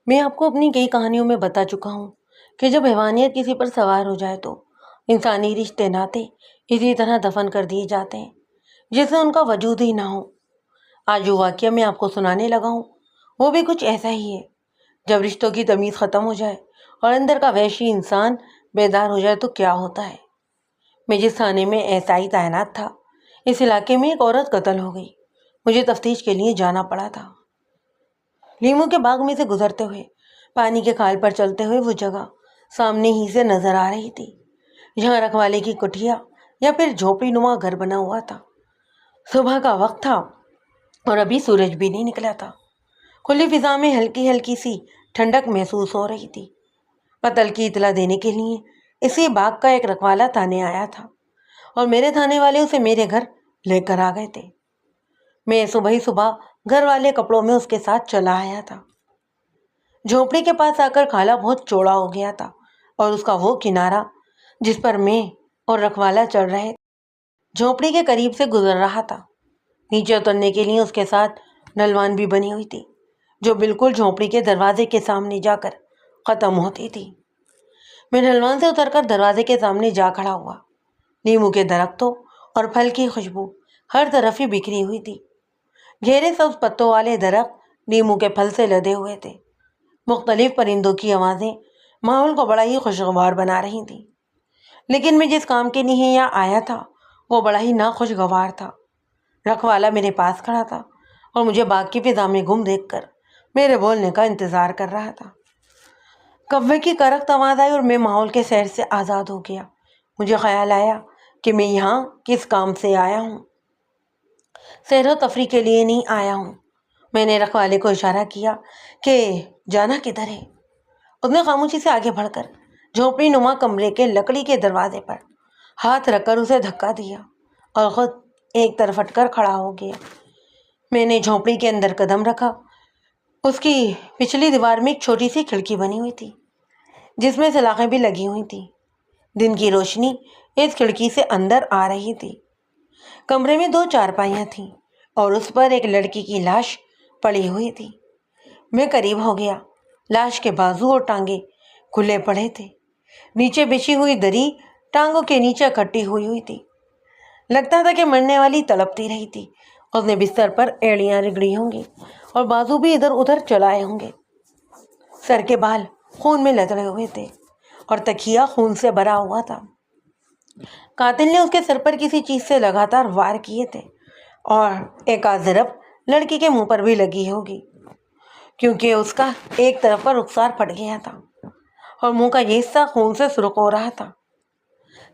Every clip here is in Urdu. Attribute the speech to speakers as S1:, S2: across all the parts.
S1: میں آپ کو اپنی کئی کہانیوں میں بتا چکا ہوں کہ جب حیوانیت کسی پر سوار ہو جائے تو انسانی رشتے ناتے اسی طرح دفن کر دیے جاتے ہیں جیسے ان کا وجود ہی نہ ہو۔ آج جو واقعہ میں آپ کو سنانے لگا ہوں وہ بھی کچھ ایسا ہی ہے۔ جب رشتوں کی تمیز ختم ہو جائے اور اندر کا وحشی انسان بیدار ہو جائے تو کیا ہوتا ہے۔ میں جس تھانے میں SI تعینات تھا، اس علاقے میں ایک عورت قتل ہو گئی۔ مجھے تفتیش کے لیے جانا پڑا تھا۔ لیمو کے باغ میں سے گزرتے ہوئے، پانی کے کھال پر چلتے ہوئے وہ جگہ سامنے ہی سے نظر آ رہی تھی جہاں رکھوالے کی کٹھیا یا پھر جھوپڑی نما گھر بنا ہوا تھا۔ صبح کا وقت تھا اور ابھی سورج بھی نہیں نکلا تھا۔ کھلی فضا میں ہلکی ہلکی سی ٹھنڈک محسوس ہو رہی تھی۔ قتل کی اطلاع دینے کے لیے اسی باغ کا ایک رکھوالا تھانے آیا تھا اور میرے تھانے والے اسے میرے گھر لے کر آ گئے تھے۔ میں صبح ہی صبح گھر والے کپڑوں میں اس کے ساتھ چلا آیا تھا۔ جھونپڑی کے پاس آ کر کھالا بہت چوڑا ہو گیا تھا اور اس کا وہ کنارہ جس پر میں اور رکھوالا چڑھ رہے جھونپڑی کے قریب سے گزر رہا تھا۔ نیچے اترنے کے لیے اس کے ساتھ ڈھلوان بھی بنی ہوئی تھی جو بالکل جھونپڑی کے دروازے کے سامنے جا کر ختم ہوتی تھی۔ میں ڈھلوان سے اتر کر دروازے کے سامنے جا کھڑا ہوا۔ لیمو کے درختوں اور پھل کی خوشبو ہر طرف ہی بکھری ہوئی تھی۔ گہرے سبز پتوں والے درخت لیمو کے پھل سے لدے ہوئے تھے۔ مختلف پرندوں کی آوازیں ماحول کو بڑا ہی خوشگوار بنا رہی تھیں، لیکن میں جس کام کے لیے یہاں آیا تھا وہ بڑا ہی ناخوشگوار تھا۔ رکھوالا میرے پاس کھڑا تھا اور مجھے باغ کی فضا میں گم دیکھ کر میرے بولنے کا انتظار کر رہا تھا۔ کوے کی کرخت آواز آئی اور میں ماحول کے سیر سے آزاد ہو گیا۔ مجھے خیال آیا کہ میں یہاں کس کام سے آیا ہوں۔ سیر و تفریح کے لیے نہیں آیا ہوں۔ میں نے رکھوالے کو اشارہ کیا کہ جانا کدھر ہے۔ اس نے خاموشی سے آگے بڑھ کر جھونپڑی نما کمرے کے لکڑی کے دروازے پر ہاتھ رکھ کر اسے دھکا دیا اور خود ایک طرف ہٹ کر کھڑا ہو گیا۔ میں نے جھونپڑی کے اندر قدم رکھا۔ اس کی پچھلی دیوار میں ایک چھوٹی سی کھڑکی بنی ہوئی تھی جس میں سلاخیں بھی لگی ہوئی تھیں۔ دن کی روشنی اس کھڑکی سے اندر آ رہی تھی۔ کمرے میں 2 چارپائیاں تھیں اور اس پر ایک لڑکی کی لاش پڑی ہوئی تھی۔ میں قریب ہو گیا۔ لاش کے بازو اور ٹانگیں کھلے پڑے تھے۔ نیچے بچھی ہوئی دری ٹانگوں کے نیچے کٹی ہوئی تھی۔ لگتا تھا کہ مرنے والی تڑپتی رہی تھی۔ اس نے بستر پر ایڑیاں رگڑی ہوں گی اور بازو بھی ادھر ادھر چلائے ہوں گے۔ سر کے بال خون میں لتڑے ہوئے تھے اور تکیہ خون سے بھرا ہوا تھا۔ قاتل نے اس کے سر پر کسی چیز سے لگاتار وار کیے تھے اور ایک آدھ ضرب لڑکی کے منہ پر بھی لگی ہوگی کیونکہ اس کا ایک طرف کا رخسار پھٹ گیا تھا اور منہ کا یہ حصہ خون سے سرخ ہو رہا تھا۔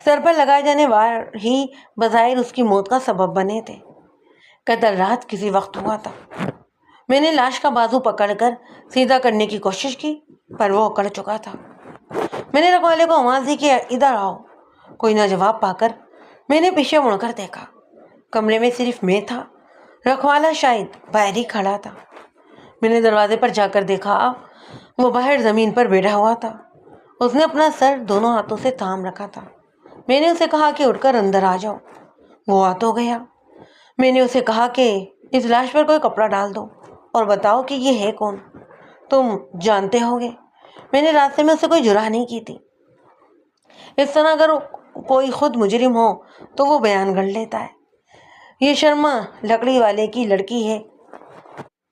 S1: سر پر لگائے جانے وار ہی بظاہر اس کی موت کا سبب بنے تھے۔ قتل رات کسی وقت ہوا تھا۔ میں نے لاش کا بازو پکڑ کر سیدھا کرنے کی کوشش کی پر وہ اکڑ چکا تھا۔ میں نے رکھوالے کو آواز دی کہ ادھر آؤ۔ کوئی نہ جواب پا کر میں نے پیچھے مڑ کر دیکھا۔ کمرے میں صرف میں تھا۔ رکھوالا شاید باہر ہی کھڑا تھا۔ میں نے دروازے پر جا کر دیکھا وہ باہر زمین پر بیٹھا ہوا تھا۔ اس نے اپنا سر دونوں ہاتھوں سے تھام رکھا تھا۔ میں نے اسے کہا کہ اٹھ کر اندر آ جاؤ۔ وہ آ تو گیا۔ میں نے اسے کہا کہ اس لاش پر کوئی کپڑا ڈال دو اور بتاؤ کہ یہ ہے کون، تم جانتے ہوگے۔ میں نے راستے میں اسے کوئی جرح نہیں کی تھی۔ اس طرح اگر کوئی خود مجرم ہو تو وہ بیان گڑھ لیتا ہے۔ یہ شرما لکڑی والے کی لڑکی ہے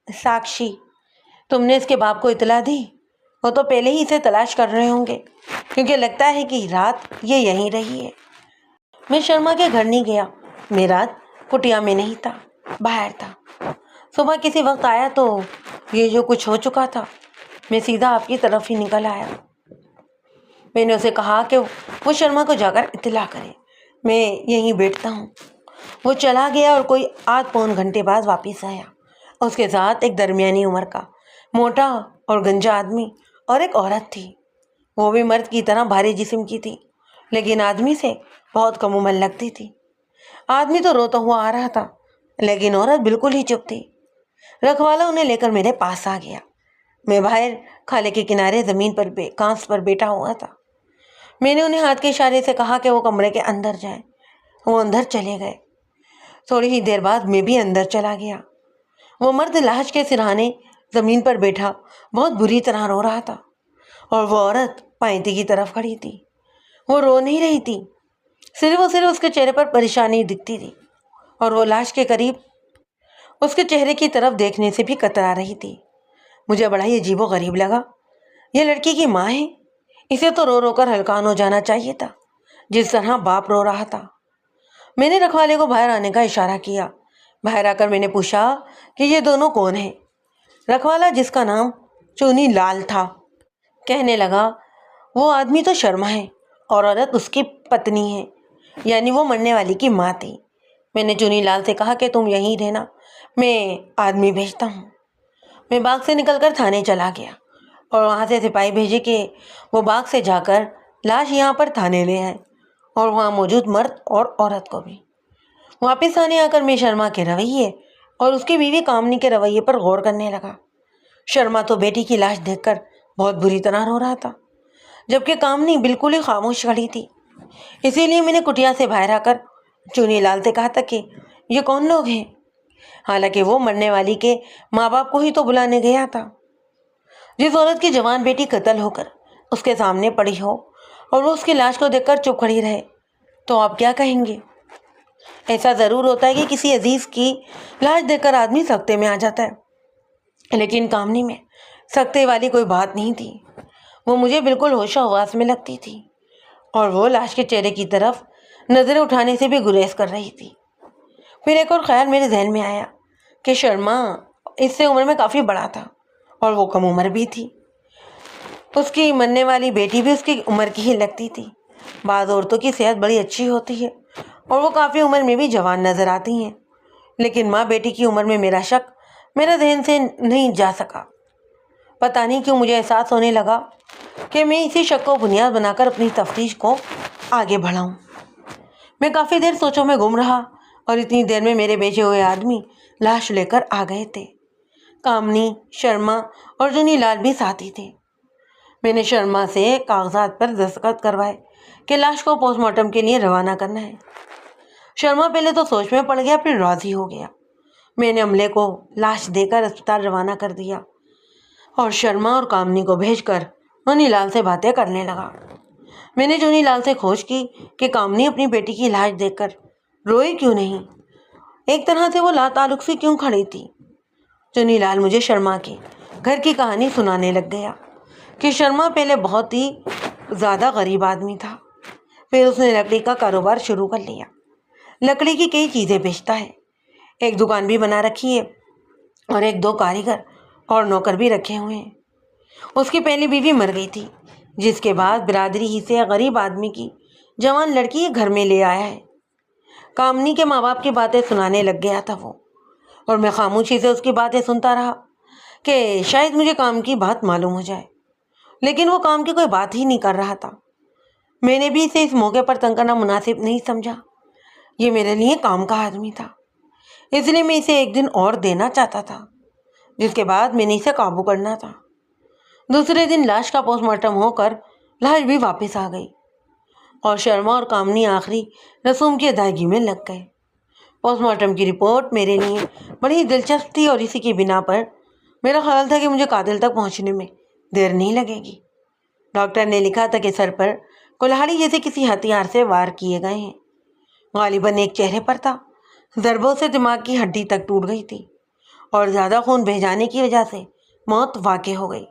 S1: ساکشی۔ تم نے اس کے باپ کو اطلاع دی؟ وہ تو پہلے ہی اسے تلاش کر رہے ہوں گے کیونکہ لگتا ہے کہ رات یہ یہیں رہی ہے۔ میں شرما کے گھر نہیں گیا۔ میں رات کٹیا میں نہیں تھا، باہر تھا۔ صبح کسی وقت آیا تو یہ جو کچھ ہو چکا تھا، میں سیدھا آپ کی طرف ہی نکل آیا۔ میں نے اسے کہا کہ وہ شرما کو جا کر اطلاع کرے، میں یہیں بیٹھتا ہوں۔ وہ چلا گیا اور کوئی آدھ پون گھنٹے بعد واپس آیا۔ اس کے ساتھ ایک درمیانی عمر کا موٹا اور گنجا آدمی اور ایک عورت تھی۔ وہ بھی مرد کی طرح بھاری جسم کی تھی لیکن آدمی سے بہت کم عمر لگتی تھی۔ آدمی تو روتا ہوا آ رہا تھا لیکن عورت بالکل ہی چپ تھی۔ رکھوالا انہیں لے کر میرے پاس آ گیا۔ میں باہر کھالے کے کنارے زمین پر کانس پر بیٹھا ہوا تھا۔ میں نے انہیں ہاتھ کے اشارے سے کہا کہ وہ کمرے کے اندر جائیں۔ وہ اندر چلے گئے۔ تھوڑی ہی دیر بعد میں بھی اندر چلا گیا۔ وہ مرد لاش کے سرہانے زمین پر بیٹھا بہت بری طرح رو رہا تھا، اور وہ عورت پائنتی کی طرف کھڑی تھی۔ وہ رو نہیں رہی تھی، صرف اس کے چہرے پر پریشانی دکھتی تھی، اور وہ لاش کے قریب اس کے چہرے کی طرف دیکھنے سے بھی کترا رہی تھی۔ مجھے بڑا ہی عجیب و غریب لگا۔ یہ لڑکی کی ماں ہے، اسے تو رو رو کر ہلکان ہو جانا چاہیے تھا، جس طرح باپ رو رہا تھا۔ میں نے رکھوالے کو باہر آنے کا اشارہ کیا۔ باہر آ کر میں نے پوچھا کہ یہ دونوں کون ہیں؟ رکھوالا، جس کا نام چونی لال تھا، کہنے لگا، وہ آدمی تو شرما ہے اور عورت اس کی پتنی ہے، یعنی وہ مرنے والی کی ماں تھی۔ میں نے چونی لال سے کہا کہ تم یہیں رہنا، میں آدمی بھیجتا ہوں۔ میں باغ سے نکل کر تھانے چلا گیا اور وہاں سے سپاہی بھیجے کہ وہ باغ سے جا کر لاش یہاں پر تھانے لے آئے، اور وہاں موجود مرد اور عورت کو بھی۔ واپس آنے آ کر میں شرما کے رویے اور اس کی بیوی کامنی کے رویے پر غور کرنے لگا۔ شرما تو بیٹی کی لاش دیکھ کر بہت بری طرح رو رہا تھا، جبکہ کامنی بالکل ہی خاموش کھڑی تھی۔ اسی لیے میں نے کٹیا سے باہر آ کر چونی لال سے کہا تھا کہ یہ کون لوگ ہیں، حالانکہ وہ مرنے والی کے ماں باپ کو ہی تو بلانے گیا تھا۔ جس عورت کی جوان بیٹی قتل ہو کر اس کے سامنے پڑی ہو اور وہ اس کی لاش کو دیکھ کر چپ کھڑی رہے، تو آپ کیا کہیں گے؟ ایسا ضرور ہوتا ہے کہ کسی عزیز کی لاش دیکھ کر آدمی سکتے میں آ جاتا ہے، لیکن کامنی میں سکتے والی کوئی بات نہیں تھی۔ وہ مجھے بالکل ہوش و حواس میں لگتی تھی، اور وہ لاش کے چہرے کی طرف نظریں اٹھانے سے بھی گریز کر رہی تھی۔ پھر ایک اور خیال میرے ذہن میں آیا کہ شرما اس سے عمر میں کافی بڑا تھا اور وہ کم عمر بھی تھی۔ اس کی مرنے والی بیٹی بھی اس کی عمر کی ہی لگتی تھی۔ بعض عورتوں کی صحت بڑی اچھی ہوتی ہے اور وہ کافی عمر میں بھی جوان نظر آتی ہیں، لیکن ماں بیٹی کی عمر میں میرا شک میرے ذہن سے نہیں جا سکا۔ پتہ نہیں کیوں مجھے احساس ہونے لگا کہ میں اسی شک کو بنیاد بنا کر اپنی تفتیش کو آگے بڑھاؤں۔ میں کافی دیر سوچوں میں گم رہا، اور اتنی دیر میں میرے بھیجے ہوئے آدمی لاش لے کر آ گئے تھے۔ کامنی، شرما اور چونی لال بھی ساتھ ہی تھے۔ میں نے شرما سے کاغذات پر دستخط کروائے کہ لاش کو پوسٹ مارٹم کے لیے روانہ کرنا ہے۔ شرما پہلے تو سوچ میں پڑ گیا، پھر راضی ہو گیا۔ میں نے عملے کو لاش دے کر اسپتال روانہ کر دیا، اور شرما اور کامنی کو بھیج کر چونی لال سے باتیں کرنے لگا۔ میں نے چونی لال سے کھوج کی کہ کامنی اپنی بیٹی کی لاش دیکھ کر روئی کیوں نہیں، ایک طرح سے وہ لا تعلق سی کیوں کھڑی تھی۔ چونی لال مجھے شرما کے گھر کی کہانی سنانے لگ گیا کہ شرما پہلے بہت ہی زیادہ غریب آدمی تھا، پھر اس نے لکڑی کا کاروبار شروع کر لیا، لکڑی کی کئی چیزیں بیچتا ہے، ایک دکان بھی بنا رکھی ہے، اور ایک دو کاریگر اور نوکر بھی رکھے ہوئے ہیں۔ اس کی پہلی بیوی مر گئی تھی، جس کے بعد برادری ہی سے غریب آدمی کی جوان لڑکی گھر میں لے آیا ہے۔ کامنی کے ماں باپ کی باتیں سنانے لگ گیا تھا وہ، اور میں خاموشی سے اس کی باتیں سنتا رہا کہ شاید مجھے کام کی بات معلوم ہو جائے، لیکن وہ کام کی کوئی بات ہی نہیں کر رہا تھا۔ میں نے بھی اسے اس موقع پر تنگ کرنا مناسب نہیں سمجھا، یہ میرے لیے کام کا آدمی تھا، اس لیے میں اسے ایک دن اور دینا چاہتا تھا، جس کے بعد میں نے اسے قابو کرنا تھا۔ دوسرے دن لاش کا پوسٹ مارٹم ہو کر لاش بھی واپس آ گئی، اور شرما اور کامنی آخری رسوم کی ادائیگی میں لگ گئے۔ پوسٹ مارٹم کی رپورٹ میرے لیے بڑی دلچسپ تھی، اور اسی کی بنا پر میرا خیال تھا کہ مجھے قاتل تک پہنچنے میں دیر نہیں لگے گی۔ ڈاکٹر نے لکھا تھا کہ سر پر کلہاڑی جیسے کسی ہتھیار سے وار کیے گئے ہیں، غالباً ایک چہرے پر تھا، ضربوں سے دماغ کی ہڈی تک ٹوٹ گئی تھی، اور زیادہ خون بہہ جانے کی وجہ سے موت واقع ہو گئی۔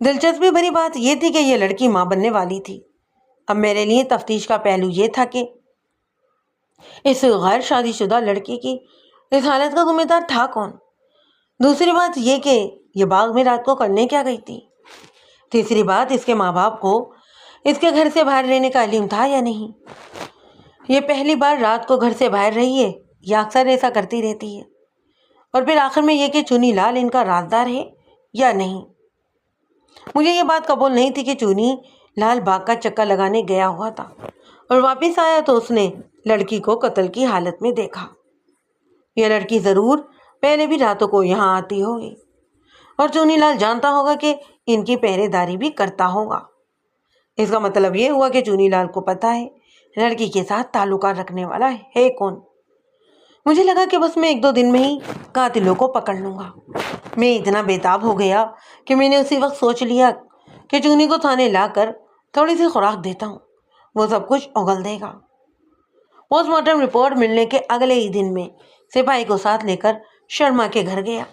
S1: دلچسپی بھری بات یہ تھی کہ یہ لڑکی ماں بننے والی تھی۔ اب میرے لیے تفتیش کا پہلو یہ تھا کہ اس غیر شادی شدہ لڑکی کی اس حالت کا ذمہ دار تھا کون؟ دوسری بات یہ کہ یہ باغ میں رات کو کرنے کیا گئی تھی؟ تیسری بات، اس کے ماں باپ کو اس کے گھر سے باہر رہنے کا علم تھا یا نہیں؟ یہ پہلی بار رات کو گھر سے باہر رہی ہے یا اکثر ایسا کرتی رہتی ہے؟ اور پھر آخر میں یہ کہ چونی لال ان کا رازدار ہے یا نہیں؟ مجھے یہ بات قبول نہیں تھی کہ چونی لال باغ کا چکر لگانے گیا ہوا تھا، اور واپس آیا تو اس نے لڑکی کو قتل کی حالت میں دیکھا۔ یہ لڑکی ضرور پہلے بھی راتوں کو یہاں آتی ہوگی، اور چونی لال جانتا ہوگا کہ ان کی پہرے داری بھی کرتا ہوگا۔ اس کا مطلب یہ ہوا کہ چونی لال کو پتہ ہے لڑکی کے ساتھ تعلقات رکھنے والا ہے کون۔ مجھے لگا کہ بس میں 1-2 دن میں ہی قاتلوں کو پکڑ لوں گا۔ میں اتنا بےتاب ہو گیا کہ میں نے اسی وقت سوچ لیا کہ چونی کو تھانے لا کر تھوڑی سی خوراک دیتا ہوں، وہ سب کچھ اگل دے گا۔ پوسٹ مارٹم رپورٹ ملنے کے اگلے ہی دن میں سپاہی کو ساتھ لے کر شرما کے گھر گیا۔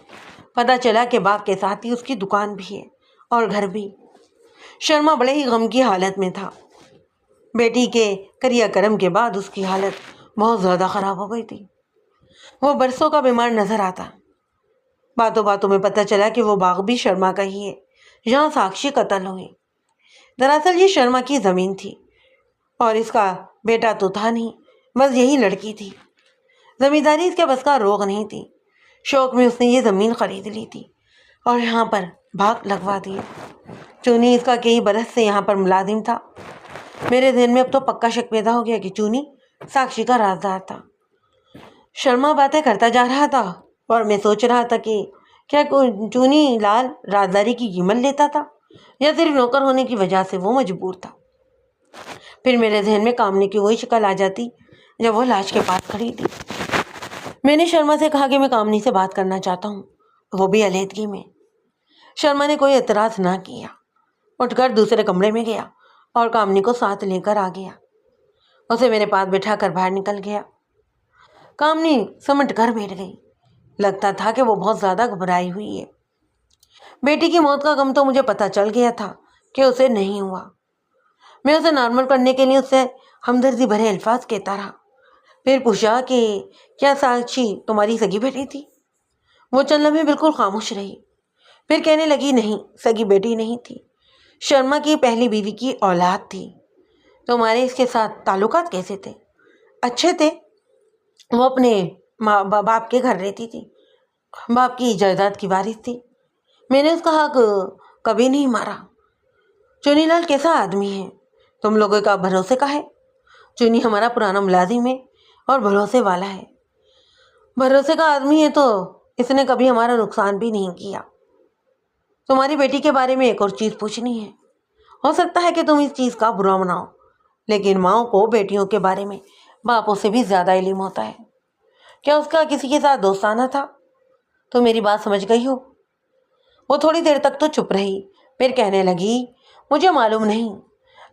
S1: پتہ چلا کہ باغ کے ساتھ ہی اس کی دکان بھی ہے اور گھر بھی۔ شرما بڑے ہی غم کی حالت میں تھا۔ بیٹی کے کریا کرم کے بعد اس کی حالت بہت زیادہ خراب ہو گئی تھی۔ وہ برسوں کا بیمار نظر آتا۔ باتوں باتوں میں پتہ چلا کہ وہ باغ بھی شرما کا ہی ہے جہاں ساکشی قتل ہوئی۔ دراصل یہ شرما کی زمین تھی اور اس کا بیٹا تو تھا نہیں، بس یہی لڑکی تھی۔ زمینداری اس کے بس کا روغ نہیں تھی۔ شوق میں اس نے یہ زمین خرید لی تھی اور یہاں پر باغ لگوا دیا۔ چونی اس کا کئی برس سے یہاں پر ملازم تھا۔ میرے ذہن میں اب تو پکا شک پیدا ہو گیا کہ چونی ساکشی کا رازدار تھا۔ شرما باتیں کرتا جا رہا تھا اور میں سوچ رہا تھا کہ کیا چونی لال رازداری کی قیمت لیتا تھا یا صرف نوکر ہونے کی وجہ سے وہ مجبور تھا۔ پھر میرے ذہن میں کامنی کی وہی شکل آ جاتی جب وہ لاش کے پاس کھڑی تھی۔ میں نے شرما سے کہا کہ میں کامنی سے بات کرنا چاہتا ہوں، وہ بھی علیحدگی میں۔ شرما نے کوئی اعتراض نہ کیا، اٹھ کر دوسرے کمرے میں گیا اور کامنی کو ساتھ لے کر آ گیا۔ اسے میرے پاس بٹھا کر باہر نکل گیا۔ کامنی سمٹ کر بیٹھ گئی۔ لگتا تھا کہ وہ بہت زیادہ گھبرائی ہوئی ہے۔ بیٹی کی موت کا غم تو مجھے پتہ چل گیا تھا کہ اسے نہیں ہوا۔ میں اسے نارمل کرنے کے لیے اس سے ہمدردی بھرے الفاظ کہتا رہا۔ پھر پوچھا کہ کیا ساکشی تمہاری سگی بیٹی تھی؟ وہ چند لمحے بالکل خاموش رہی، پھر کہنے لگی نہیں، سگی بیٹی نہیں تھی، شرما کی پہلی بیوی کی اولاد تھی۔ تمہارے اس کے ساتھ تعلقات کیسے تھے؟ اچھے تھے۔ وہ اپنے باپ کے گھر رہتی تھی، باپ کی جائیداد کی وارث تھی۔ میں نے اس کا حق کبھی نہیں مارا۔ چونی لال کیسا آدمی ہے؟ تم لوگوں کا بھروسے کا ہے؟ چونی ہمارا پرانا ملازم ہے اور بھروسے والا ہے۔ بھروسے کا آدمی ہے تو اس نے کبھی ہمارا نقصان بھی نہیں کیا۔ تمہاری بیٹی کے بارے میں ایک اور چیز پوچھنی ہے۔ ہو سکتا ہے کہ تم اس چیز کا برا مناؤ، لیکن ماؤں کو بیٹیوں کے بارے میں باپوں سے بھی زیادہ علم ہوتا ہے۔ کیا اس کا کسی کے ساتھ دوستانہ تھا؟ تو میری بات سمجھ گئی ہو؟ وہ تھوڑی دیر تک تو چپ رہی، پھر کہنے لگی مجھے معلوم نہیں،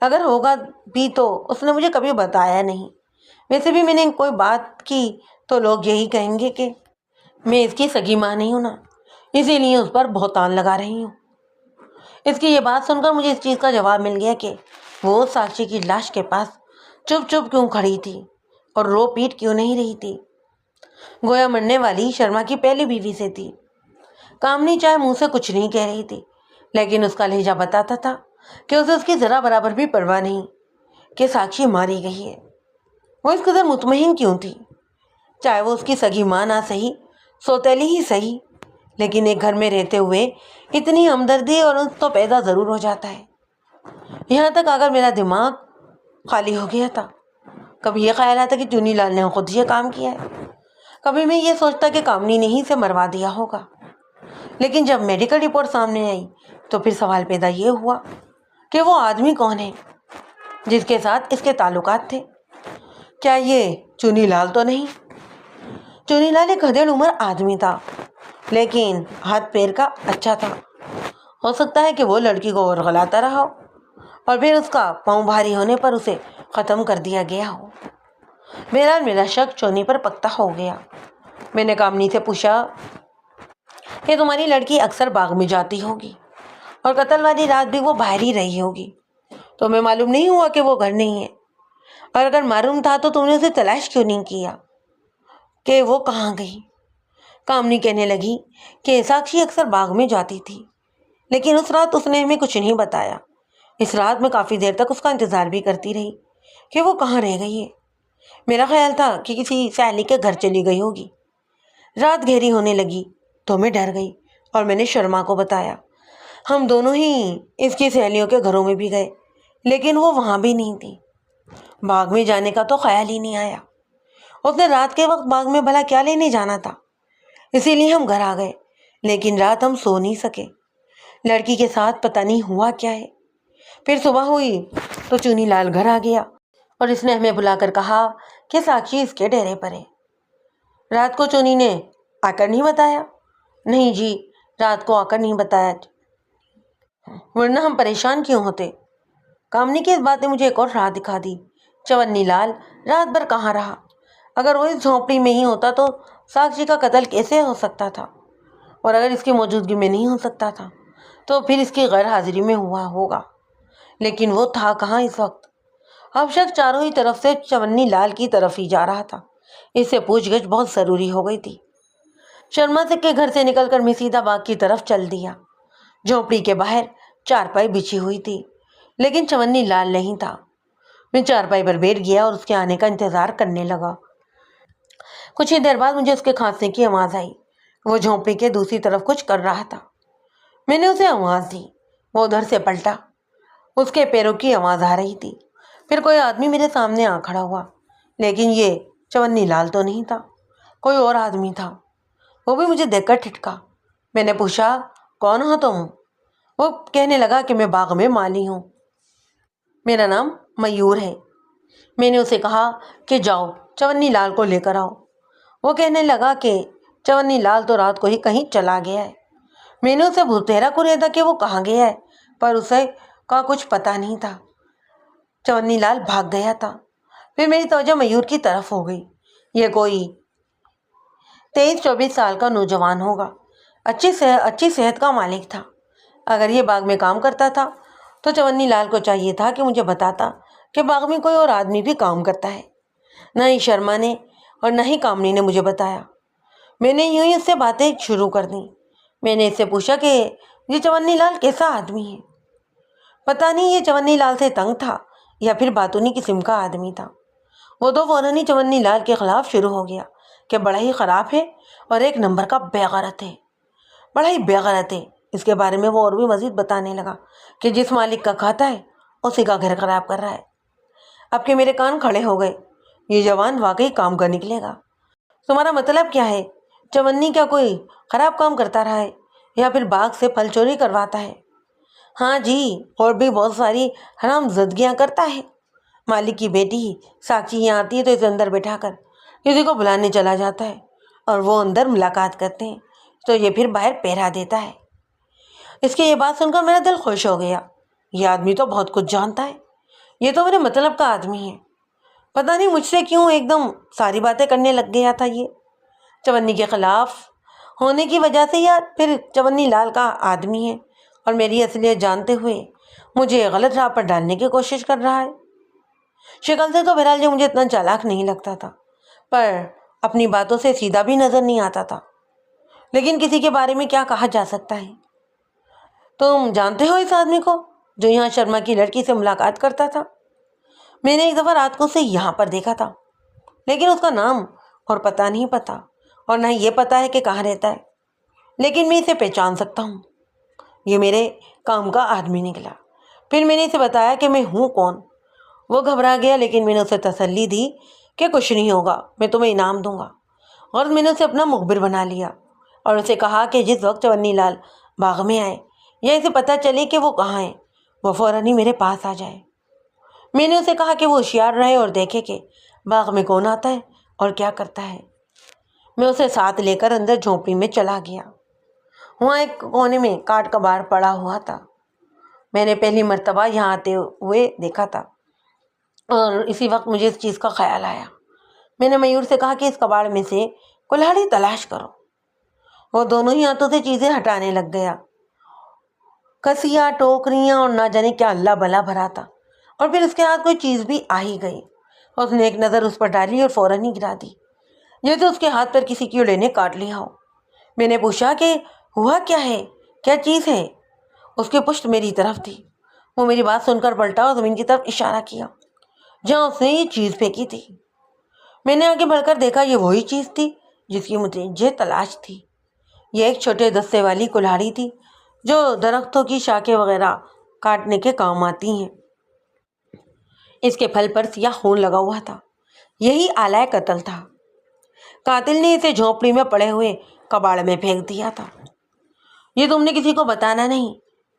S1: اگر ہوگا بھی تو اس نے مجھے کبھی بتایا نہیں۔ ویسے بھی میں نے کوئی بات کی تو لوگ یہی کہیں گے کہ میں اس کی سگی ماں نہیں ہوں نا، اسی لیے اس پر بہتان لگا رہی ہوں۔ اس کی یہ بات سن کر مجھے اس چیز کا جواب مل گیا کہ وہ ساکشی کی لاش کے پاس چپ چپ کیوں کھڑی تھی اور رو پیٹ کیوں نہیں رہی تھی۔ گویا مرنے والی شرما کی پہلی بیوی سے تھی۔ کامنی چاہے منہ سے کچھ نہیں کہہ رہی تھی، لیکن اس کا لہجہ بتاتا تھا کہ اسے اس کی ذرا برابر بھی پرواہ نہیں کہ ساکشی ماری گئی ہے۔ وہ اس قدر مطمئن کیوں تھی؟ چاہے وہ اس کی سگی ماں نہ سہی، سوتیلی ہی سہی، لیکن ایک گھر میں رہتے ہوئے اتنی ہمدردی اور انس تو پیدا ضرور ہو جاتا ہے۔ یہاں تک اگر میرا دماغ خالی ہو گیا تھا۔ کبھی یہ خیال آتا کہ چونی لال نے خود یہ کام کیا ہے، کبھی میں یہ سوچتا کہ کامنی نے ہی اسے مروا دیا ہوگا۔ لیکن جب میڈیکل رپورٹ سامنے آئی تو پھر سوال پیدا یہ ہوا کہ وہ آدمی کون ہے جس کے ساتھ اس کے تعلقات تھے؟ کیا یہ چونی لال تو نہیں؟ چونی لال ایک حدیڑ عمر آدمی تھا، لیکن ہاتھ پیر کا اچھا تھا۔ ہو سکتا ہے کہ وہ لڑکی کو ورغلاتا رہا ہو اور پھر اس کا پاؤں بھاری ہونے پر اسے ختم کر دیا گیا ہو۔ بہرحال میرا شک چونی پر پختہ ہو گیا۔ میں نے کامنی سے پوچھا کہ تمہاری لڑکی اکثر باغ میں جاتی ہوگی اور قتل والی رات بھی وہ باہر ہی رہی ہوگی، تو ہمیں معلوم نہیں ہوا کہ وہ گھر نہیں ہے؟ اور اگر معلوم تھا تو تم نے اسے تلاش کیوں نہیں کیا کہ وہ کہاں گئی؟ کامنی کہنے لگی کہ ساکشی اکثر باغ میں جاتی تھی، لیکن اس رات اس نے ہمیں کچھ نہیں بتایا۔ اس رات میں کافی دیر تک اس کا انتظار بھی کرتی رہی کہ وہ کہاں رہ گئی ہے۔ میرا خیال تھا کہ کسی سہیلی کے گھر چلی گئی ہوگی۔ رات گہری ہونے لگی تو میں ڈر گئی اور میں نے شرما کو بتایا۔ ہم دونوں ہی اس کی سہیلیوں کے گھروں میں بھی گئے، لیکن وہ وہاں بھی نہیں تھی۔ باغ میں جانے کا تو خیال ہی نہیں آیا۔ اس نے رات کے وقت باغ میں بھلا کیا لینے جانا تھا؟ اسی لیے ہم گھر آ گئے، لیکن رات ہم سو نہیں سکے۔ لڑکی کے ساتھ پتہ نہیں ہوا کیا ہے۔ پھر صبح ہوئی تو چونی لال گھر آ گیا اور اس نے ہمیں بلا کر کہا کہ ساکشی اس کے ڈیرے پر ہے۔ رات کو چونی نے آ کر نہیں بتایا؟ نہیں جی، رات کو آ کر نہیں بتایا، ورنہ ہم پریشان کیوں ہوتے۔ کامنی کی اس بات نے مجھے ایک اور راہ دکھا دی۔ چونی لال رات بھر کہاں رہا؟ اگر وہ اس جھونپڑی میں ہی ہوتا تو ساکشی کا قتل کیسے ہو سکتا تھا؟ اور اگر اس کی موجودگی میں نہیں ہو سکتا تھا تو پھر اس کی غیر حاضری میں ہوا ہوگا۔ لیکن وہ تھا کہاں اس وقت؟ اب شک چاروں ہی طرف سے چونی لال کی طرف ہی جا رہا تھا۔ اس سے پوچھ گچھ بہت ضروری ہو گئی تھی۔ شرما کے گھر سے نکل کر میں سیدھا باغ کی طرف چل دیا۔ جھونپڑی کے باہر چارپائی بچھی ہوئی تھی، لیکن چونی لال نہیں تھا۔ میں چارپائی پر بیٹھ گیا اور اس کے آنے کا انتظار کرنے لگا۔ کچھ ہی دیر بعد مجھے اس کے کھانسنے کی آواز آئی۔ وہ جھونپڑی کے دوسری طرف کچھ کر رہا تھا۔ میں نے اسے آواز دی، وہ ادھر سے پلٹا۔ اس کے پیروں کی آواز آ رہی تھی۔ پھر کوئی آدمی میرے سامنے آ کھڑا ہوا، لیکن یہ چونی لال تو نہیں تھا، کوئی اور آدمی تھا۔ وہ بھی مجھے دیکھ کر ٹھٹکا۔ میں نے پوچھا، کون ہو تم؟ وہ کہنے لگا کہ میں باغ میں مالی ہوں، میرا نام میور ہے۔ میں نے اسے کہا کہ جاؤ چونی لال کو لے کر آؤ۔ وہ کہنے لگا کہ چونی لال تو رات کو ہی کہیں چلا گیا ہے۔ میں نے اسے بھوتیرا کوریدا کہ وہ کہاں گیا ہے، پر اسے کا کچھ پتہ نہیں تھا۔ چونی لال بھاگ گیا تھا۔ پھر میری توجہ میور کی طرف ہو گئی۔ یہ کوئی 23-24 سال کا نوجوان ہوگا، اچھی صحت کا مالک تھا۔ اگر یہ باغ میں کام کرتا تھا تو چونی لال کو چاہیے تھا کہ مجھے بتاتا کہ باغ میں کوئی اور آدمی بھی کام کرتا ہے۔ نہ ہی شرما نے اور نہ ہی کامنی نے مجھے بتایا۔ میں نے یوں ہی اس سے باتیں شروع کر دیں۔ میں نے اس سے پوچھا کہ یہ چونی لال کیسا آدمی ہے؟ پتہ نہیں یہ چونی لال سے تنگ تھا یا پھر باتونی قسم کا آدمی تھا۔ وہ تو فوراً ہی چونی لال کے خلاف شروع ہو گیا کہ بڑا ہی خراب ہے اور ایک نمبر کا بے غیرت ہے، بڑا ہی بے غیرت ہے۔ اس کے بارے میں وہ اور بھی مزید بتانے لگا کہ جس مالک کا کھاتا ہے اسی کا گھر خراب کر رہا ہے۔ اب کہ میرے کان کھڑے ہو گئے، یہ جوان واقعی کام کا نکلے گا۔ تمہارا مطلب کیا ہے؟ چونی کیا کوئی خراب کام کرتا رہا ہے یا پھر باغ سے پھل چوری کرواتا ہے؟ ہاں جی، اور بھی بہت ساری حرام زدگیاں کرتا ہے۔ مالک کی بیٹی ساکشی یہاں آتی ہے تو اسے اندر بٹھا کر کسی کو بلانے چلا جاتا ہے اور وہ اندر ملاقات کرتے ہیں تو یہ پھر باہر پہرا دیتا ہے۔ اس کی یہ بات سن کر میرا دل خوش ہو گیا۔ یہ آدمی تو بہت کچھ جانتا ہے، یہ تو میرے مطلب کا آدمی ہے۔ پتہ نہیں مجھ سے کیوں ایک دم ساری باتیں کرنے لگ گیا تھا۔ یہ چونی کے خلاف ہونے کی وجہ سے یا پھر چونی لال کا آدمی ہے اور میری اصلیت جانتے ہوئے مجھے غلط راہ پر ڈالنے کی کوشش کر رہا ہے۔ شکل سے تو بہرحال یہ مجھے اتنا چالاک نہیں لگتا تھا، پر اپنی باتوں سے سیدھا بھی نظر نہیں آتا تھا۔ لیکن کسی کے بارے میں کیا کہا جا سکتا ہے؟ تم جانتے ہو اس آدمی کو جو یہاں شرما کی لڑکی سے ملاقات کرتا تھا؟ میں نے ایک دفعہ رات کو اسے یہاں پر دیکھا تھا، لیکن اس کا نام اور پتہ نہیں پتا، اور نہ یہ پتا ہے کہ کہاں رہتا ہے، لیکن میں اسے پہچان سکتا ہوں۔ یہ میرے کام کا آدمی نکلا۔ پھر میں نے اسے بتایا کہ میں ہوں کون۔ وہ گھبرا گیا، لیکن میں نے اسے تسلی دی کہ کچھ نہیں ہوگا، میں تمہیں انعام دوں گا۔ اور میں نے اسے اپنا مخبر بنا لیا اور اسے کہا کہ جس وقت چونی لال باغ میں آئے یا اسے پتہ چلے کہ وہ کہاں ہے، وہ فوراً ہی میرے پاس آ جائے۔ میں نے اسے کہا کہ وہ ہوشیار رہے اور دیکھے کہ باغ میں کون آتا ہے اور کیا کرتا ہے۔ میں اسے ساتھ لے کر اندر جھونپڑی میں چلا گیا۔ وہاں ایک کونے میں کاٹ کباڑ پڑا ہوا تھا۔ میں نے پہلی مرتبہ یہاں آتے ہوئے دیکھا تھا اور اسی وقت مجھے اس چیز کا خیال آیا۔ میں نے میور سے کہا کہ اس کباڑ میں سے کلہاڑی تلاش کرو۔ وہ دونوں ہی ہاتھوں سے چیزیں ہٹانے لگ گیا، کسیاں، ٹوکریاں اور نہ جانے کیا اللہ بلا بھرا تھا، اور پھر اس کے ہاتھ کوئی چیز بھی آ ہی گئی۔ اس نے ایک نظر اس پر ڈالی اور فوراً ہی گرا دی، جیسے اس کے ہاتھ پر کسی کیڑے نے کاٹ لیا ہو۔ میں نے پوچھا کہ ہوا کیا ہے، کیا چیز ہے؟ اس کی پشت میری طرف تھی۔ وہ میری بات سن کر پلٹا اور زمین کی طرف اشارہ کیا جہاں اس نے یہ چیز پھینکی تھی۔ میں نے آگے بڑھ کر دیکھا، یہ وہی چیز تھی جس کی مجھے تلاش تھی۔ یہ ایک چھوٹے دستے والی کلہاڑی تھی جو درختوں کی شاخیں وغیرہ کاٹنے کے کام آتی ہیں۔ اس کے پھل پر سیاہ خون لگا ہوا تھا۔ یہی آلہ قتل تھا۔ قاتل نے اسے جھونپڑی میں پڑے ہوئے کباڑ میں پھینک دیا تھا۔ یہ تم نے کسی کو بتانا نہیں،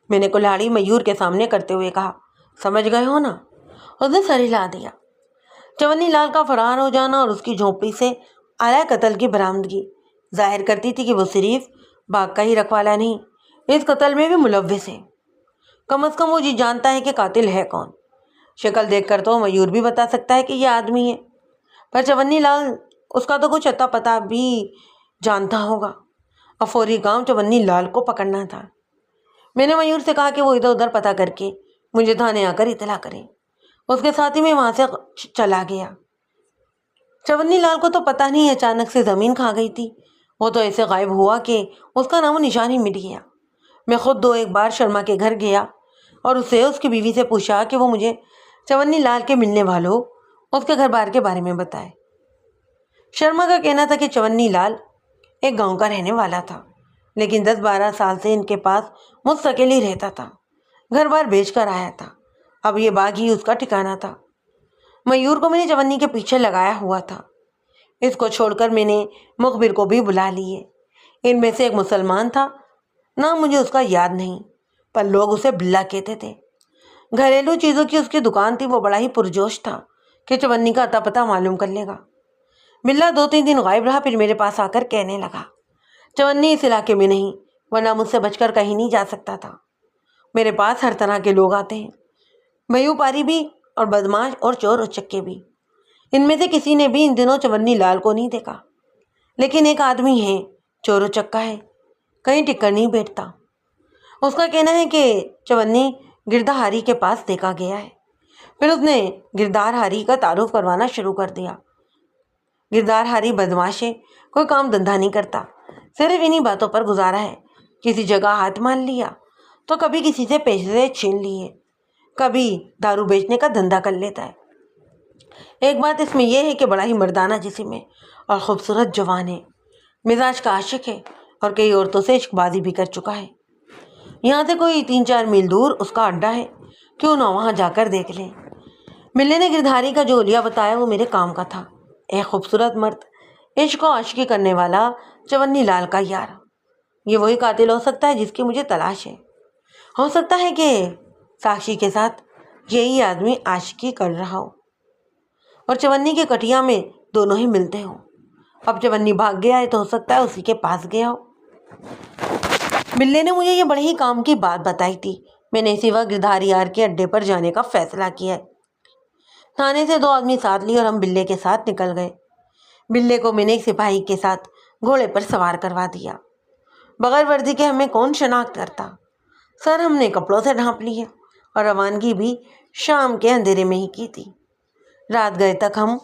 S1: میں نے کلہاڑی میور کے سامنے کرتے ہوئے کہا۔ سمجھ گئے ہو نا؟ اس نے سر ہلا دیا۔ چونی لال کا فرار ہو جانا اور اس کی جھونپڑی سے آلہ قتل کی برآمدگی ظاہر کرتی تھی کہ وہ صرف باغ کا ہی رکھوالا نہیں، اس قتل میں بھی ملوث ہے۔ کم از کم وہ جی جانتا ہے کہ قاتل ہے کون۔ شکل دیکھ کر تو میور بھی بتا سکتا ہے کہ یہ آدمی ہے، پر چونی لال اس کا تو کچھ اتا پتا بھی جانتا ہوگا۔ اب فوری کام چونی لال کو پکڑنا تھا۔ میں نے میور سے کہا کہ وہ ادھر ادھر پتہ کر کے مجھے تھانے آ کر اطلاع کرے۔ اس کے ساتھ ہی میں وہاں سے چلا گیا۔ چونی لال کو تو پتہ نہیں اچانک سے زمین کھا گئی تھی، وہ تو ایسے غائب ہوا کہ اس کا نام و نشان ہی مٹ گیا۔ میں خود ایک بار شرما کے گھر گیا اور اس کی بیوی سے پوچھا کہ وہ مجھے چونی لال کے ملنے والوں اس کے گھر بار کے بارے میں بتائے۔ شرما کا کہنا تھا کہ چونی لال ایک گاؤں کا رہنے والا تھا، لیکن 10-12 سال سے ان کے پاس مستقل ہی رہتا تھا، گھر بار بیچ کر آیا تھا، اب یہ باغ ہی اس کا ٹھکانہ تھا۔ میور کو میں نے چونی کے پیچھے لگایا ہوا تھا۔ اس کو چھوڑ کر میں نے مخبر کو بھی بلا لیے۔ ان میں سے ایک مسلمان تھا، نام مجھے اس کا یاد نہیں، پر لوگ اسے بلا کہتے تھے۔ گھریلو چیزوں کی اس کی دکان تھی، وہ بڑا ہی پرجوش تھا کہ چونی کا اتا پتہ معلوم کر لے گا۔ بلا 2-3 دن غائب رہا، پھر میرے پاس آ کر کہنے لگا چونی اس علاقے میں نہیں، ورنہ مجھ سے بچ کر کہیں نہیں جا سکتا تھا۔ میرے پاس ہر طرح کے لوگ آتے ہیں، بھیو پاری بھی اور بدماش اور چور اچکے بھی۔ ان میں سے کسی نے بھی ان دنوں چونی لال کو نہیں دیکھا، لیکن ایک آدمی ہے، چور اچکا ہے، کہیں ٹکر نہیں بیٹھتا۔ اس کا کہنا ہے کہ چونی گردہاری کے پاس دیکھا گیا ہے۔ پھر اس نے گردار ہاری کا تعارف کروانا شروع کر دیا۔ گردار ہاری بدماش ہے، کوئی کام دھندہ نہیں کرتا، صرف انہی باتوں پر گزارا ہے۔ کسی جگہ ہاتھ مان لیا تو کبھی کسی سے پیسے چھین لیے، کبھی دارو بیچنے کا دھندا کر لیتا ہے۔ ایک بات اس میں یہ ہے کہ بڑا ہی مردانہ جسم ہے اور خوبصورت جوان ہے، مزاج کا عاشق ہے اور کئی عورتوں سے عشق بازی بھی کر چکا ہے۔ یہاں سے کوئی 3-4 میل دور اس کا اڈا ہے، کیوں نہ وہاں جا کر دیکھ لیں۔ ملنے نے گردہاری کا جو حلیہ بتایا وہ میرے کام کا تھا۔ ایک خوبصورت مرد، عشق و عاشقی کرنے والا، چونی لال کا یار، یہ وہی قاتل ہو سکتا ہے جس کی مجھے تلاش ہے۔ ہو سکتا ہے کہ ساکشی کے ساتھ یہی آدمی عاشقی کر رہا ہو اور چونی کے کٹیا میں دونوں ہی ملتے ہوں۔ اب چونی بھاگ گیا ہے تو ہو سکتا ہے اسی کے پاس گیا ہو۔ بلے نے مجھے یہ بڑے ہی کام کی بات بتائی تھی۔ میں نے اسی وقت گردہاری یار کے اڈے پر جانے کا فیصلہ کیا ہے۔ تھانے سے 2 آدمی ساتھ لیے اور ہم بلے کے ساتھ نکل گئے۔ بلے کو میں نے ایک سپاہی کے ساتھ گھوڑے پر سوار کروا دیا۔ بغیر وردی کے ہمیں کون شناخت کرتا؟ سر ہم نے کپڑوں سے ڈھانپ لیے اور روانگی بھی شام کے اندھیرے میں ہی کی تھی۔ رات گئے تک ہم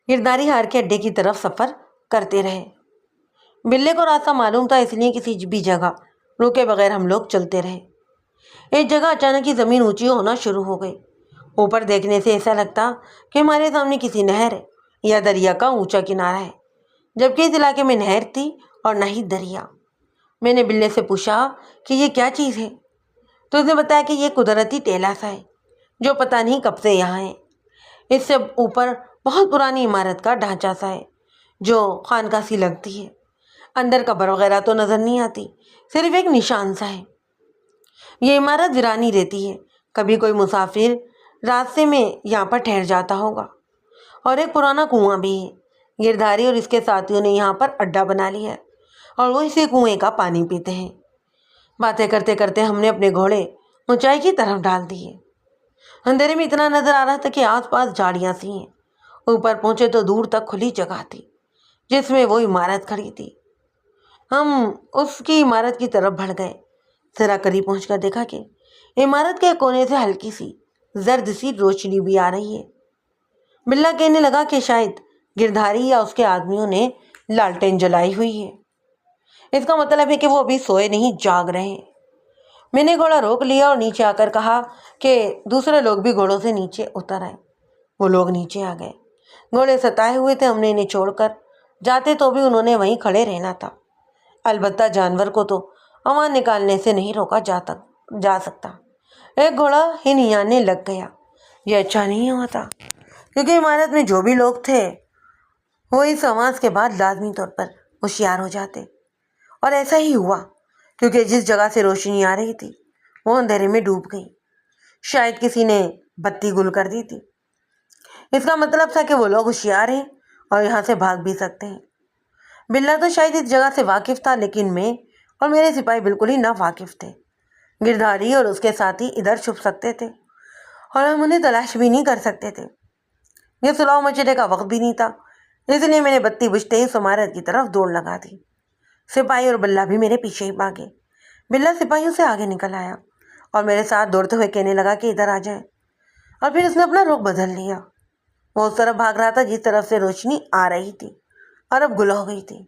S1: گردہاری ہار کے اڈے کی طرف سفر کرتے رہے۔ بلے کو راستہ معلوم تھا، اس لیے کسی بھی جگہ رکے بغیر ہم لوگ چلتے رہے۔ ایک جگہ اچانک ہی زمین اونچی ہونا شروع ہو گئی۔ اوپر دیکھنے سے ایسا لگتا کہ ہمارے سامنے کسی نہر ہے یا دریا کا اونچا کنارہ ہے، جبکہ اس علاقے میں نہر تھی اور نہ ہی دریا۔ میں نے بلے سے پوچھا کہ یہ کیا چیز ہے، تو اس نے بتایا کہ یہ قدرتی ٹیلہ سا ہے جو پتہ نہیں کب سے یہاں ہے۔ اس سے اوپر بہت پرانی عمارت کا ڈھانچہ سا ہے جو خانقاہ سی لگتی ہے۔ اندر قبر وغیرہ تو نظر نہیں آتی، صرف ایک نشان سا ہے۔ یہ عمارت ویرانی رہتی ہے، کبھی کوئی مسافر راستے میں یہاں پر ٹھہر جاتا ہوگا۔ اور ایک پرانا کنواں بھی ہے۔ گردہاری اور اس کے ساتھیوں نے یہاں پر اڈا بنا لیا ہے اور وہ اسی کنویں کا پانی پیتے ہیں۔ باتیں کرتے کرتے ہم نے اپنے گھوڑے اونچائی کی طرف ڈال دیے۔ اندھیرے میں اتنا نظر آ رہا تھا کہ آس پاس جھاڑیاں سی ہیں۔ اوپر پہنچے تو دور تک کھلی جگہ تھی جس میں وہ عمارت کھڑی تھی۔ ہم اس کی عمارت کی طرف بڑھ گئے۔ ذرا قریب پہنچ کر دیکھا کہ عمارت کے کونے سے ہلکی سی زرد سی روشنی بھی آ رہی ہے۔ بلا کہنے لگا کہ شاید گردہاری یا اس کے آدمیوں نے لالٹین جلائی ہوئی ہے۔ اس کا مطلب ہے کہ وہ ابھی سوئے نہیں، جاگ رہے ہیں۔ میں نے گھوڑا روک لیا اور نیچے آ کر کہا کہ دوسرے لوگ بھی گھوڑوں سے نیچے اتر آئے۔ وہ لوگ نیچے آ گئے۔ گھوڑے ستائے ہوئے تھے، ہم نے انہیں چھوڑ کر جاتے تو بھی انہوں نے وہیں کھڑے رہنا تھا۔ البتہ جانور کو تو آواز نکالنے سے نہیں روکا جا سکتا۔ ایک گھوڑا ہی نہانے لگ گیا۔ یہ اچھا نہیں ہوا تھا، کیونکہ عمارت میں جو بھی لوگ تھے وہ اس آواز کے بعد لازمی طور پر ہوشیار ہو جاتے، اور ایسا ہی ہوا، کیونکہ جس جگہ سے روشنی آ رہی تھی وہ اندھیرے میں ڈوب گئی۔ شاید کسی نے بتی گل کر دی تھی۔ اس کا مطلب تھا کہ وہ لوگ ہوشیار ہیں اور یہاں سے بھاگ بھی سکتے ہیں۔ بلا تو شاید اس جگہ سے واقف تھا، لیکن میں اور میرے سپاہی بالکل ہی نا واقف تھے۔ گردھاری اور اس کے ساتھی ادھر چھپ سکتے تھے اور ہم انہیں تلاش بھی نہیں کر سکتے تھے۔ یہ سلاؤ مچلے کا وقت بھی نہیں تھا، اس لیے میں نے بتی بجھتے ہی اس عمارت کی طرف دوڑ لگا دی۔ سپاہی اور بلا بھی میرے پیچھے ہی بھاگے۔ بلا سپاہیوں سے آگے نکل آیا اور میرے ساتھ دوڑتے ہوئے کہنے لگا کہ ادھر آ جائیں، اور پھر اس نے اپنا رخ بدل لیا۔ وہ اس طرف بھاگ رہا تھا جس طرف سے روشنی آ رہی تھی اور اب گل ہو گئی تھی۔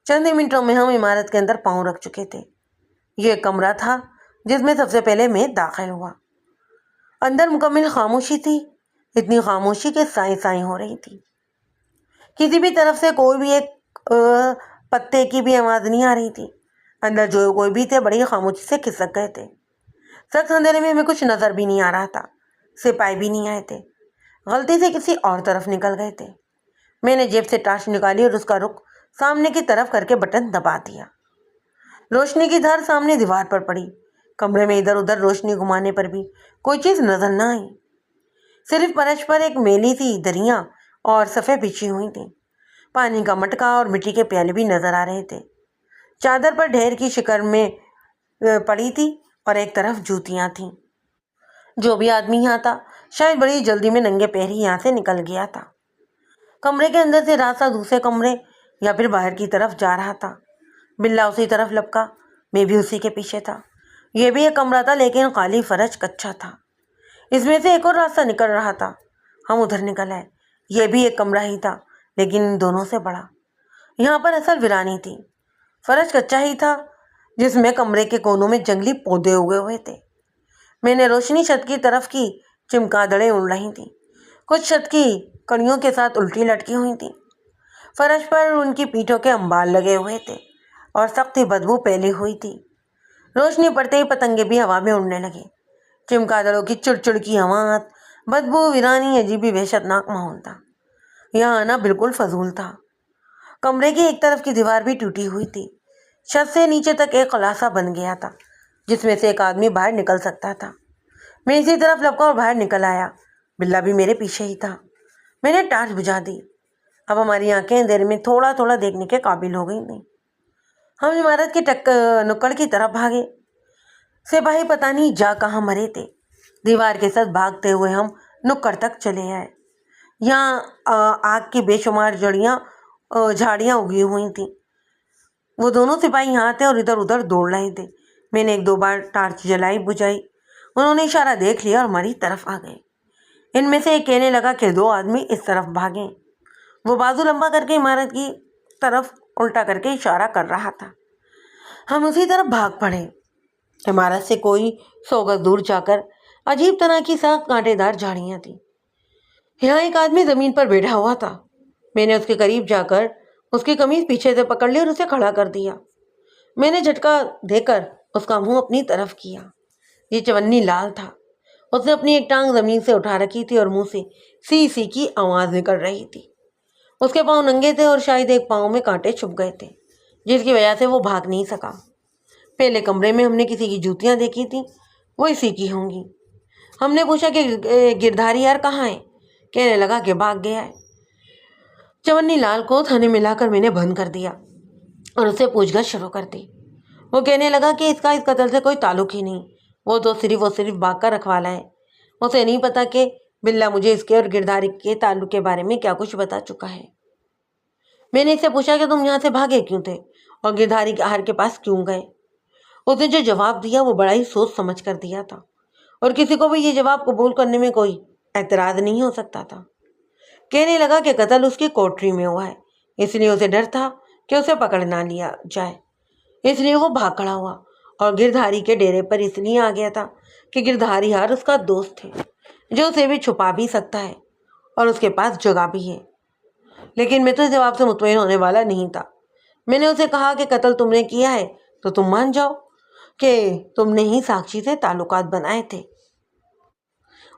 S1: چند ہی منٹوں میں ہم عمارت کے اندر پاؤں رکھ چکے تھے۔ یہ ایک کمرہ تھا جس میں سب سے پہلے میں داخل ہوا۔ اندر مکمل خاموشی تھی، اتنی خاموشی کہ سائیں سائیں ہو رہی تھی۔ کسی بھی طرف سے کوئی بھی ایک پتے کی بھی آواز نہیں آ رہی تھی۔ اندر جو کوئی بھی تھے بڑی خاموشی سے کھسک گئے تھے۔ سخت اندھیرے میں ہمیں کچھ نظر بھی نہیں آ رہا تھا۔ سپاہی بھی نہیں آئے تھے، غلطی سے کسی اور طرف نکل گئے تھے۔ میں نے جیب سے ٹارچ نکالی اور اس کا رخ سامنے کی طرف کر کے بٹن دبا دیا۔ روشنی کی دھار سامنے دیوار پر پڑی۔ کمرے میں ادھر ادھر روشنی گھمانے پر بھی کوئی چیز نظر نہ آئی، صرف فرش پر ایک میلی سی دریاں اور صفیں بچھی ہوئی تھیں۔ پانی کا مٹکا اور مٹی کے پیالے بھی نظر آ رہے تھے۔ چادر پر ڈھیر کی شکر میں پڑی تھی اور ایک طرف جوتیاں تھیں۔ جو بھی آدمی یہاں تھا شاید بڑی جلدی میں ننگے پیر ہی یہاں سے نکل گیا تھا۔ کمرے کے اندر سے راستہ دوسرے کمرے یا پھر باہر کی طرف جا رہا تھا۔ بلا اسی طرف لپکا، میں بھی اسی کے پیچھے تھا۔ یہ بھی ایک کمرہ تھا لیکن خالی فرش کچا تھا۔ اس میں سے ایک اور راستہ نکل رہا تھا۔ ہم ادھر نکل آئے۔ یہ بھی ایک کمرہ ہی تھا لیکن ان دونوں سے بڑا۔ یہاں پر اصل ویرانی تھی۔ فرش کچا ہی تھا جس میں کمرے کے کونوں میں جنگلی پودے اگے ہوئے تھے۔ میں نے روشنی چھت کی طرف کی، چمگادڑیں اڑ رہی تھیں، کچھ چھت کی کڑیوں کے ساتھ الٹی لٹکی ہوئی تھیں۔ فرش پر ان کی پیٹھوں کے انبار لگے ہوئے تھے اور سختی بدبو پھیلی ہوئی تھی۔ روشنی پڑتے ہی پتنگے بھی ہوا میں اڑنے لگے۔ چمگادڑوں کی چڑچڑ کی آواز، بدبو، ویرانی، عجیب ہی وحشت ناک ماحول تھا۔ یہاں آنا بالکل فضول تھا۔ کمرے کی ایک طرف کی دیوار بھی ٹوٹی ہوئی تھی۔ چھت سے نیچے تک ایک خلاصہ بن گیا تھا جس میں سے ایک آدمی باہر نکل سکتا تھا۔ میں اسی طرف لپکا اور باہر نکل آیا۔ بلا بھی میرے پیچھے ہی تھا۔ میں نے ٹارچ بجھا دی۔ اب ہماری آنکھیں اندھیرے میں تھوڑا تھوڑا دیکھنے کے قابل ہو گئی تھیں۔ ہم عمارت کے نکڑ کی طرف بھاگے۔ سپاہی پتہ نہیں جا کہاں مرے تھے۔ دیوار کے ساتھ بھاگتے ہوئے ہم نکڑ تک چلے آئے۔ یہاں آگ کی بے شمار جھاڑیاں اگی ہوئی تھیں۔ وہ دونوں سپاہی یہاں تھے اور ادھر ادھر دوڑ رہے تھے۔ میں نے ایک دو بار ٹارچ جلائی بجھائی، انہوں نے اشارہ دیکھ لیا اور ہماری طرف آ گئے۔ ان میں سے ایک کہنے لگا کہ دو آدمی اس طرف بھاگیں۔ وہ بازو لمبا کر کے عمارت کی طرف الٹا کر کے اشارہ کر رہا تھا۔ ہم اسی طرف بھاگ پڑے۔ عمارت سے کوئی 100 گز دور جا کر عجیب طرح کی سخت کانٹے دار جھاڑیاں تھیں۔ یہاں ایک آدمی زمین پر بیٹھا ہوا تھا۔ میں نے اس کے قریب جا کر اس کی قمیض پیچھے سے پکڑ لی اور اسے کھڑا کر دیا۔ میں نے جھٹکا دے کر اس کا منہ اپنی طرف کیا۔ یہ چونی لال تھا۔ اس نے اپنی ایک ٹانگ زمین سے اٹھا رکھی تھی اور منہ سے سی سی کی آواز نکل رہی تھی۔ اس کے پاؤں ننگے تھے اور شاید ایک پاؤں میں کانٹے چھپ گئے تھے جس کی وجہ سے وہ بھاگ نہیں سکا۔ پہلے کمرے میں ہم نے کسی کی جوتیاں دیکھی تھیں، وہ اسی کی ہوں گی۔ ہم نے پوچھا کہ گردھاری یار کہاں ہے؟ کہنے لگا کہ بھاگ گیا ہے۔ چونی لال کو تھانے میں لا کر میں نے بند کر دیا اور اسے پوچھ گچھ شروع کر دی۔ وہ کہنے لگا کہ اس قتل سے کوئی تعلق ہی نہیں، وہ تو صرف بھاگ کا رکھوالا ہے۔ اسے نہیں پتا کہ بلا مجھے اس کے اور گردھاری کے تعلق کے بارے میں کیا کچھ بتا چکا ہے۔ میں نے اس سے پوچھا کہ تم یہاں سے بھاگے کیوں تھے اور گردھاری ہار کے پاس کیوں گئے؟ اس نے جو جواب دیا وہ بڑا ہی سوچ سمجھ کر دیا تھا اور کسی کو بھی یہ جواب قبول کرنے میں کوئی اعتراض نہیں ہو سکتا تھا۔ کہنے لگا کہ قتل اس کی کوٹری میں ہوا ہے، اس لیے اسے ڈر تھا کہ اسے پکڑ نہ لیا جائے، اس لیے وہ بھاگ کھڑا ہوا اور گردھاری کے ڈیرے پر اس لیے آ گیا تھا کہ گردھاری ہار اس کا دوست ہے جو اسے بھی چھپا بھی سکتا ہے اور اس کے پاس جگہ بھی ہے۔ لیکن میں تو اس جواب سے مطمئن ہونے والا نہیں تھا۔ میں نے اسے کہا کہ قتل تم نے کیا ہے تو تم مان جاؤ کہ تم نے ہی ساکشی سے تعلقات بنائے تھے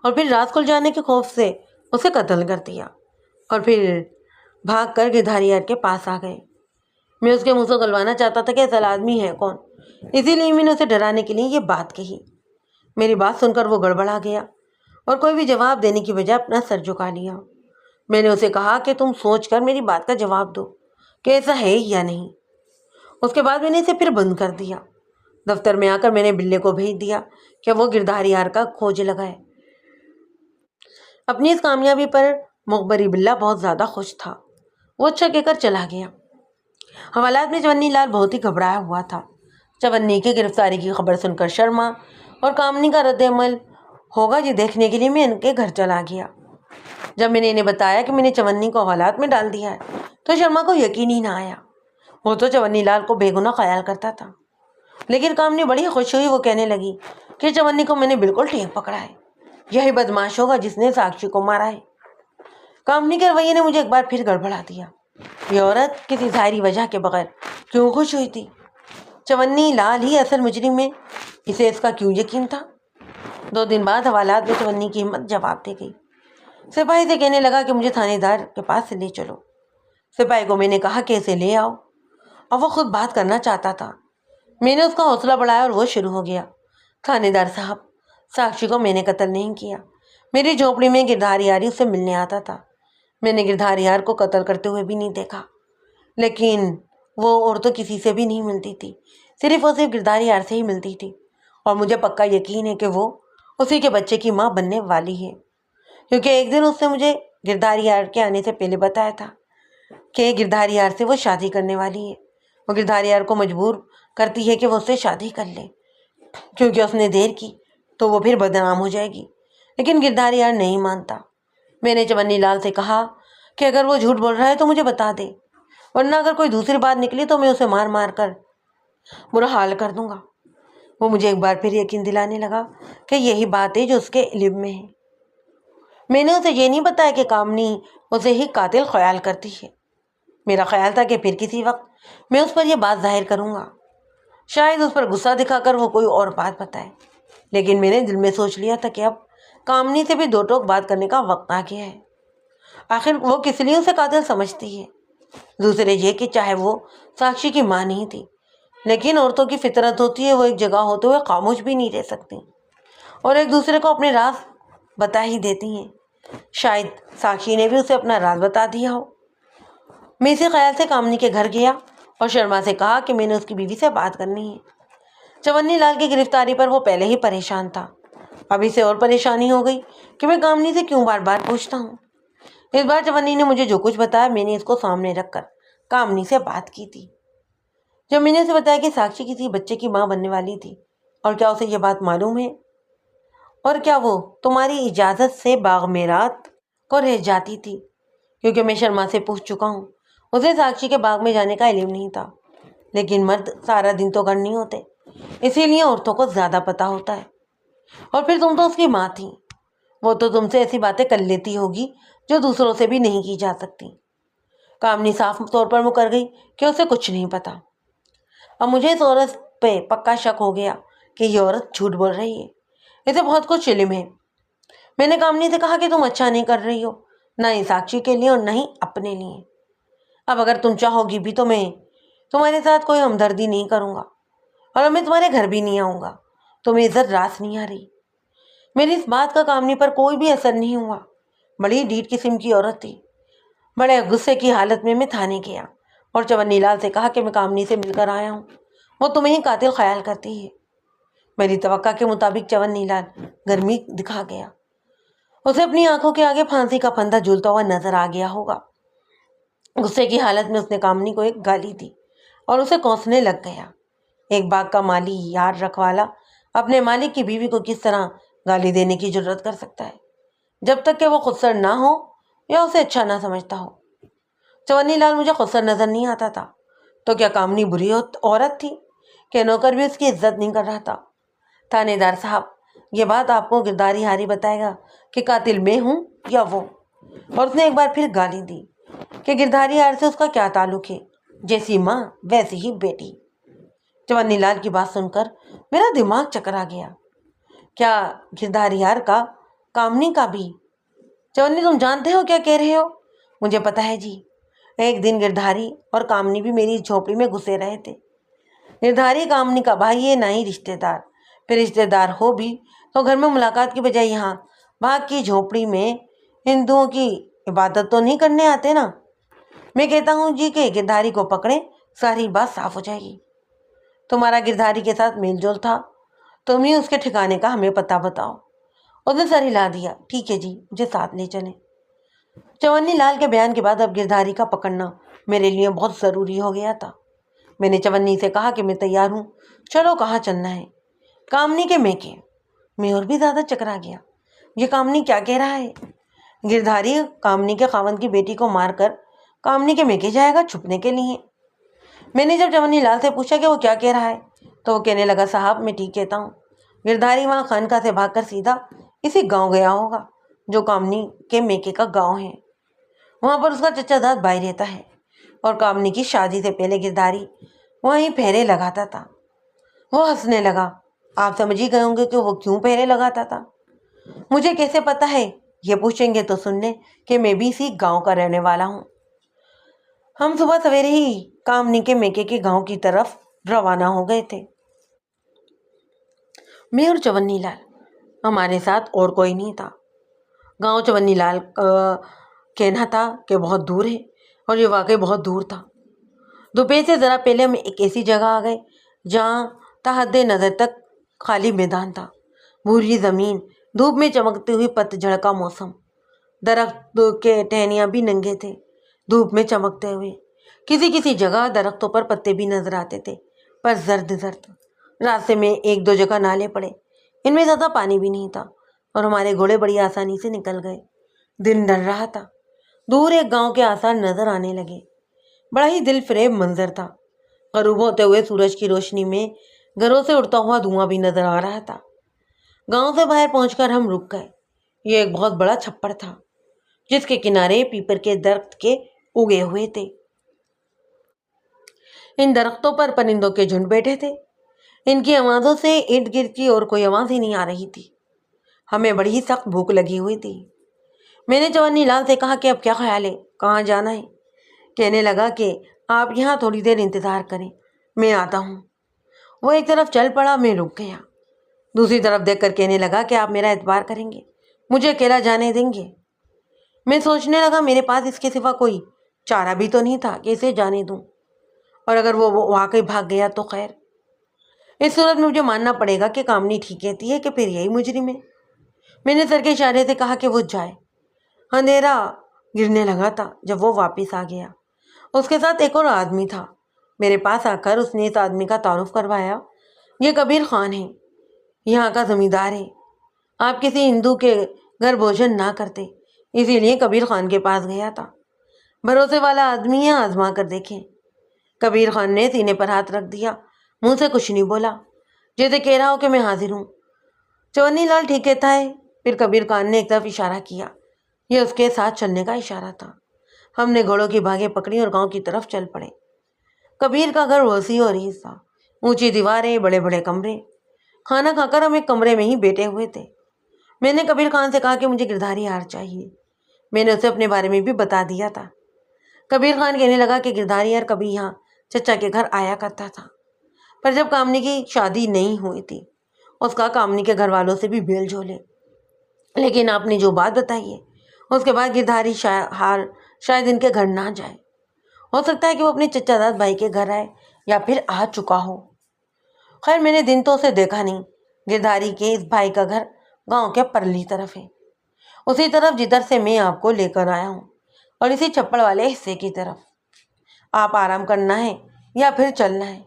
S1: اور پھر راز کھل جانے کے خوف سے اسے قتل کر دیا اور پھر بھاگ کر گردھاری کے پاس آ گئے۔ میں اس کے منہ سے گلوانا چاہتا تھا کہ اصل آدمی ہے کون، اسی لیے میں نے اسے ڈرانے کے لیے یہ بات کہی۔ میری بات سن کر وہ گڑبڑا گیا اور کوئی بھی جواب دینے کی بجائے اپنا سر جھکا لیا۔ میں نے اسے کہا کہ تم سوچ کر میری بات کا جواب دو کہ ایسا ہے یا نہیں۔ اس کے بعد میں نے اسے پھر بند کر دیا۔ دفتر میں آ کر میں نے بلے کو بھیج دیا کہ وہ گردھاری یار کا کھوج لگائے۔ اپنی اس کامیابی پر مخبری بلہ بہت زیادہ خوش تھا۔ وہ اچھا کہہ کر چلا گیا۔ حوالات میں چونی لال بہت ہی گھبرایا ہوا تھا۔ چونی کی گرفتاری کی خبر سن کر شرما اور کامنی کا رد عمل ہوگا یہ دیکھنے کے لیے میں ان کے گھر چلا گیا۔ جب میں نے انہیں بتایا کہ میں نے چونی کو حوالات میں ڈال دیا ہے تو شرما کو یقین ہی نہ آیا۔ وہ تو چونی لال کو بے گناہ خیال کرتا تھا، لیکن کامنی بڑی خوش ہوئی۔ وہ کہنے لگی کہ چونی کو میں نے بالکل ٹھیک پکڑا ہے، یہی بدماش ہوگا جس نے ساکشی کو مارا ہے۔ کامنی کے رویے نے مجھے ایک بار پھر گڑبڑا دیا۔ یہ عورت کسی ظاہری وجہ کے بغیر کیوں خوش ہوئی تھی؟ چونی لال ہی اصل مجرم میں، اسے اس کا کیوں یقین تھا؟ 2 دن بعد حوالات میں چونی کی ہمت جواب دے گئی۔ سپاہی سے کہنے لگا کہ مجھے تھانے دار کے پاس سے لے چلو۔ سپاہی کو میں نے کہا کہ اسے لے آؤ، اور وہ خود بات کرنا چاہتا تھا۔ میں نے اس کا حوصلہ بڑھایا اور وہ شروع ہو گیا۔ تھانے دار صاحب، ساکشی کو میں نے قتل نہیں کیا۔ میری جھونپڑی میں گردھاری یاری اس سے ملنے آتا تھا۔ میں نے گردھاری یار کو قتل کرتے ہوئے بھی نہیں دیکھا، لیکن وہ اور تو کسی سے بھی نہیں ملتی تھی، صرف گردھاری یار سے ہی ملتی تھی، اور مجھے پکا یقین ہے کہ وہ اسی کے بچے کی ماں بننے والی ہے، کیونکہ ایک دن اس نے مجھے گردھاری یار کے آنے سے پہلے بتایا تھا کہ گردھاری یار سے وہ شادی کرنے والی ہے۔ وہ گردھاری یار کو مجبور کرتی ہے کہ وہ اس سے شادی کر لے، کیونکہ اس نے دیر کی تو وہ پھر بدنام ہو جائے گی، لیکن گردھاری یار نہیں مانتا۔ میں نے چونی لال سے کہا کہ اگر وہ جھوٹ بول رہا ہے تو مجھے بتا دے، ورنہ اگر کوئی دوسری بات نکلی تو میں اسے مار مار کر برا حال کر دوں گا۔ وہ مجھے ایک بار پھر یقین دلانے لگا کہ یہی بات ہے جو اس کے علم میں ہے۔ میں نے اسے یہ نہیں بتایا کہ کامنی اسے ہی قاتل خیال کرتی ہے۔ میرا خیال تھا کہ پھر کسی وقت میں اس پر یہ بات ظاہر کروں گا، شاید اس پر غصہ دکھا کر وہ کوئی اور بات بتائے، لیکن میں نے دل میں سوچ لیا تھا کہ اب کامنی سے بھی 2 ٹوک بات کرنے کا وقت آ گیا ہے۔ آخر وہ کس لیے اسے قاتل سمجھتی ہے؟ دوسرے یہ کہ چاہے وہ ساکشی کی ماں نہیں تھی، لیکن عورتوں کی فطرت ہوتی ہے وہ ایک جگہ ہوتے ہوئے خاموش بھی نہیں رہ سکتی اور ایک دوسرے کو اپنے راز بتا ہی دیتی ہیں۔ شاید ساکشی نے بھی اسے اپنا راز بتا دیا ہو۔ میں اسی خیال سے کامنی کے گھر گیا اور شرما سے کہا کہ میں نے اس کی بیوی سے بات کرنی ہے۔ چونی لال کی گرفتاری پر وہ پہلے ہی پریشان تھا، اب اسے اور پریشانی ہو گئی کہ میں کامنی سے کیوں بار بار پوچھتا ہوں۔ اس بار چونی نے مجھے جو کچھ بتایا میں نے اس کو سامنے رکھ کر کامنی سے بات کی تھی۔ جب میں نے اسے بتایا کہ ساکشی کسی بچے کی ماں بننے والی تھی اور کیا اسے یہ بات معلوم ہے، اور کیا وہ تمہاری اجازت سے باغ میرات کو رہ جاتی تھی، کیونکہ میں شرما سے پوچھ چکا ہوں، اسے ساکشی کے باغ میں جانے کا علم نہیں تھا، لیکن مرد سارا دن تو گھر نہیں ہوتے، اسی لیے عورتوں کو زیادہ پتہ ہوتا ہے۔ اور پھر تم تو اس کی ماں تھی، وہ تو تم سے ایسی باتیں کر لیتی ہوگی جو دوسروں سے بھی نہیں کی جا سکتی۔ کامنی صاف طور پر مکر گئی کہ اسے کچھ نہیں پتا۔ اب مجھے اس عورت پہ پکا شک ہو گیا کہ یہ عورت جھوٹ بول رہی ہے، اسے بہت کچھ علم ہے۔ میں نے کامنی سے کہا کہ تم اچھا نہیں کر رہی ہو، نہ ہی ساکشی کے لیے اور نہ ہی اپنے لیے۔ اب اگر تم چاہو گی بھی تو میں تمہارے ساتھ کوئی ہمدردی نہیں کروں گا، اور اب میں تمہارے گھر بھی نہیں آؤں گا۔ تمہیں عزت راس نہیں آ رہی؟ میری اس بات کا کامنی پر کوئی بھی اثر نہیں ہوا۔ بڑی ڈیٹ قسم کی عورت تھی۔ بڑے غصے کی حالت میں تھانے گیا اور چونی لال سے کہا کہ میں کامنی سے مل کر آیا ہوں، وہ تمہیں ہی قاتل خیال کرتی ہے۔ میری توقع کے مطابق چونی لال گرمی دکھا گیا، اسے اپنی آنکھوں کے آگے پھانسی کا پھندا جھولتا ہوا نظر آ گیا ہوگا۔ غصے کی حالت میں اس نے کامنی کو ایک گالی دی اور اسے کوسنے لگ گیا۔ ایک باغ کا مالی یار رکھوالا اپنے مالک کی بیوی کو کس طرح گالی دینے کی جرات کر سکتا ہے جب تک کہ وہ خودسر نہ ہو یا اسے اچھا نہ سمجھتا ہو؟ چونی لال مجھے خودسر نظر نہیں آتا تھا، تو کیا کامنی بری عورت تھی کہ نوکر بھی اس کی عزت نہیں کر رہا تھا؟ تھانے دار صاحب، یہ بات آپ کو گردھاری یاری بتائے گا کہ قاتل میں ہوں یا وہ؟ اور اس نے ایک بار پھر گالی دی کہ گردھاری یار سے اس کا کیا تعلق ہے، جیسی ماں ویسی ہی بیٹی۔ چونی لال کی بات سن کر میرا دماغ چکرا گیا۔ کیا گردھاری یار کا کامنی کا بھی؟ چونی، تم جانتے ہو کیا کہہ رہے ہو؟ مجھے پتا ہے جی۔ ایک دن گردھاری اور کامنی بھی میری جھونپڑی میں گھسے رہے تھے۔ گردھاری کامنی کا بھائی ہے، نہ ہی رشتے دار، پھر رشتے دار ہو بھی تو گھر میں ملاقات کی بجائے یہاں باغ کی جھونپڑی میں ہندوؤں کی عبادت تو نہیں کرنے آتے نا؟ میں کہتا ہوں جی کہ گردھاری کو پکڑیں، ساری بات صاف ہو جائے گی۔ تمہارا گردھاری کے ساتھ میل جول تھا، تم ہی اس کے ٹھکانے کا ہمیں پتہ بتاؤ۔ اس نے سر ہلا دیا۔ ٹھیک ہے جی، مجھے ساتھ لے چلیں۔ چونی لال کے بیان کے بعد اب گردھاری کا پکڑنا میرے لیے بہت ضروری ہو گیا تھا۔ میں نے چونی سے کہا کہ میں تیار ہوں، چلو کہاں چلنا ہے؟ کامنی کے میکے۔ میں اور بھی زیادہ چکرا گیا، یہ کامنی کیا کہہ رہا ہے؟ گردھاری کامنی کے خاوند کی بیٹی کو مار کر کامنی کے میکے جائے گا چھپنے کے لیے؟ میں نے جب چونی لال سے پوچھا کہ وہ کیا کہہ رہا ہے تو وہ کہنے لگا، صاحب میں ٹھیک کہتا ہوں، گردھاری وہاں خانقاہ سے بھاگ کر سیدھا اسی گاؤں گیا ہوگا جو کامنی کے میکے کا گاؤں ہے۔ وہاں پر اس کا چچا داد بھائی رہتا ہے اور کامنی کی شادی سے پہلے گردھاری وہیں پھیرے لگاتا تھا۔ وہ ہنسنے لگا۔ آپ سمجھ ہی گئے ہوں گے کہ وہ کیوں پھیرے لگاتا تھا۔ مجھے کیسے پتا ہے؟ یہ پوچھیں گے تو سن لیں کہ میں بھی اسی گاؤں کا رہنے والا ہوں۔ ہم صبح سویرے ہی کامنی کے میکے کے گاؤں کی طرف روانہ ہو گئے تھے، میں اور چونی لال، ہمارے ساتھ اور کوئی نہیں تھا۔ گاؤں چونی لال کا کہنا تھا کہ بہت دور ہے، اور یہ واقعی بہت دور تھا۔ دوپہر سے ذرا پہلے ہم ایک ایسی جگہ آ گئے جہاں تحد نظر تک خالی میدان تھا، بھوری زمین، دھوپ میں چمکتی ہوئی پت جھڑ کا موسم، درخت کے ٹہنیاں بھی ننگے تھے دھوپ میں چمکتے ہوئے۔ کسی کسی جگہ درختوں پر پتے بھی نظر آتے تھے پر زرد زرد۔ راستے میں ایک دو جگہ نالے پڑے، ان میں زیادہ پانی بھی نہیں تھا اور ہمارے گھوڑے بڑی آسانی سے نکل گئے۔ دن ڈھل رہا تھا، دور ایک گاؤں کے آثار نظر آنے لگے۔ بڑا ہی دل فریب منظر تھا۔ غروب ہوتے ہوئے سورج کی روشنی میں گھروں سے اڑتا ہوا دھواں بھی نظر آ رہا تھا۔ گاؤں سے باہر پہنچ کر ہم رک گئے۔ یہ ایک بہت بڑا چھپڑ تھا جس کے کنارے پیپر کے درخت کے اگے ہوئے تھے۔ ان درختوں پر پرندوں کے جھنڈ بیٹھے تھے۔ ان کی آوازوں سے ارد گرد کی اور کوئی آواز ہی نہیں آ رہی تھی۔ ہمیں بڑی ہی سخت بھوک لگی ہوئی تھی۔ میں نے چونی لال سے کہا کہ اب کیا خیال ہے، کہاں جانا ہے؟ کہنے لگا کہ آپ یہاں تھوڑی دیر انتظار کریں، میں آتا ہوں۔ وہ ایک طرف چل پڑا، میں رک گیا۔ دوسری طرف دیکھ کر کہنے لگا کہ آپ میرا اعتبار کریں گے، مجھے اکیلا جانے دیں گے؟ میں سوچنے لگا میرے پاس اس کے سوا کوئی چارہ بھی تو نہیں تھا کہ اسے جانے دوں، اور اگر وہ واقعی بھاگ گیا تو خیر۔ اس صورت میں مجھے ماننا پڑے گا کہ کامنی ٹھیک کہتی ہے کہ پھر یہی مجرم ہے۔ میں نے سر کے اشارے سے کہا کہ وہ جائے۔ اندھیرا گرنے لگا تھا جب وہ واپس آ گیا۔ اس کے ساتھ ایک اور آدمی تھا۔ میرے پاس آ کر اس نے اس آدمی کا تعارف کروایا۔ یہ کبیر خان ہے، یہاں کا زمیندار ہے۔ آپ کسی ہندو کے گھر بھوجن نہ کرتے، اسی لیے کبیر خان کے پاس گیا تھا۔ بھروسے والا آدمی ہے، آزما کر دیکھیں۔ کبیر خان نے سینے پر ہاتھ رکھ دیا، منہ سے کچھ نہیں بولا، جیسے کہہ رہا ہو کہ میں حاضر ہوں۔ چونی لال ٹھیک کہتا ہے۔ پھر کبیر خان نے ایک طرف اشارہ کیا، یہ اس کے ساتھ چلنے کا اشارہ تھا۔ ہم نے گھوڑوں کی بھاگیں پکڑی اور گاؤں کی طرف چل پڑے۔ کبیر کا گھر وسیع اور ریز تھا، اونچی دیواریں، بڑے بڑے کمرے۔ کھانا کھا کر ہم ایک کمرے میں ہی بیٹھے ہوئے تھے۔ میں نے کبیر خان سے کہا کہ مجھے گردھاری ہار چاہیے۔ میں نے اسے اپنے بارے میں بھی بتا دیا تھا۔ کبیر خان کہنے لگا کہ گردھاری ہار کبھی یہاں چچا کے گھر آیا کرتا تھا، پر جب کامنی کی شادی نہیں ہوئی تھی اس کا کامنی کے گھر والوں سے بھی بیل جولے۔ لیکن آپ نے جو بات بتائی ہے اس کے بعد گردھاری ہار شاید ان کے گھر نہ جائے۔ ہو سکتا ہے کہ وہ اپنے چچا داد بھائی کے گھر آئے یا پھر آ چکا ہو۔ خیر میں نے دن تو اسے دیکھا نہیں۔ گردھاری کے اس بھائی کا گھر گاؤں کے پرلی طرف ہے، اسی طرف جدھر سے میں آپ کو لے کر آیا ہوں، اور اسی چھپڑ والے حصے کی طرف۔ آپ آرام کرنا ہے یا پھر چلنا ہے؟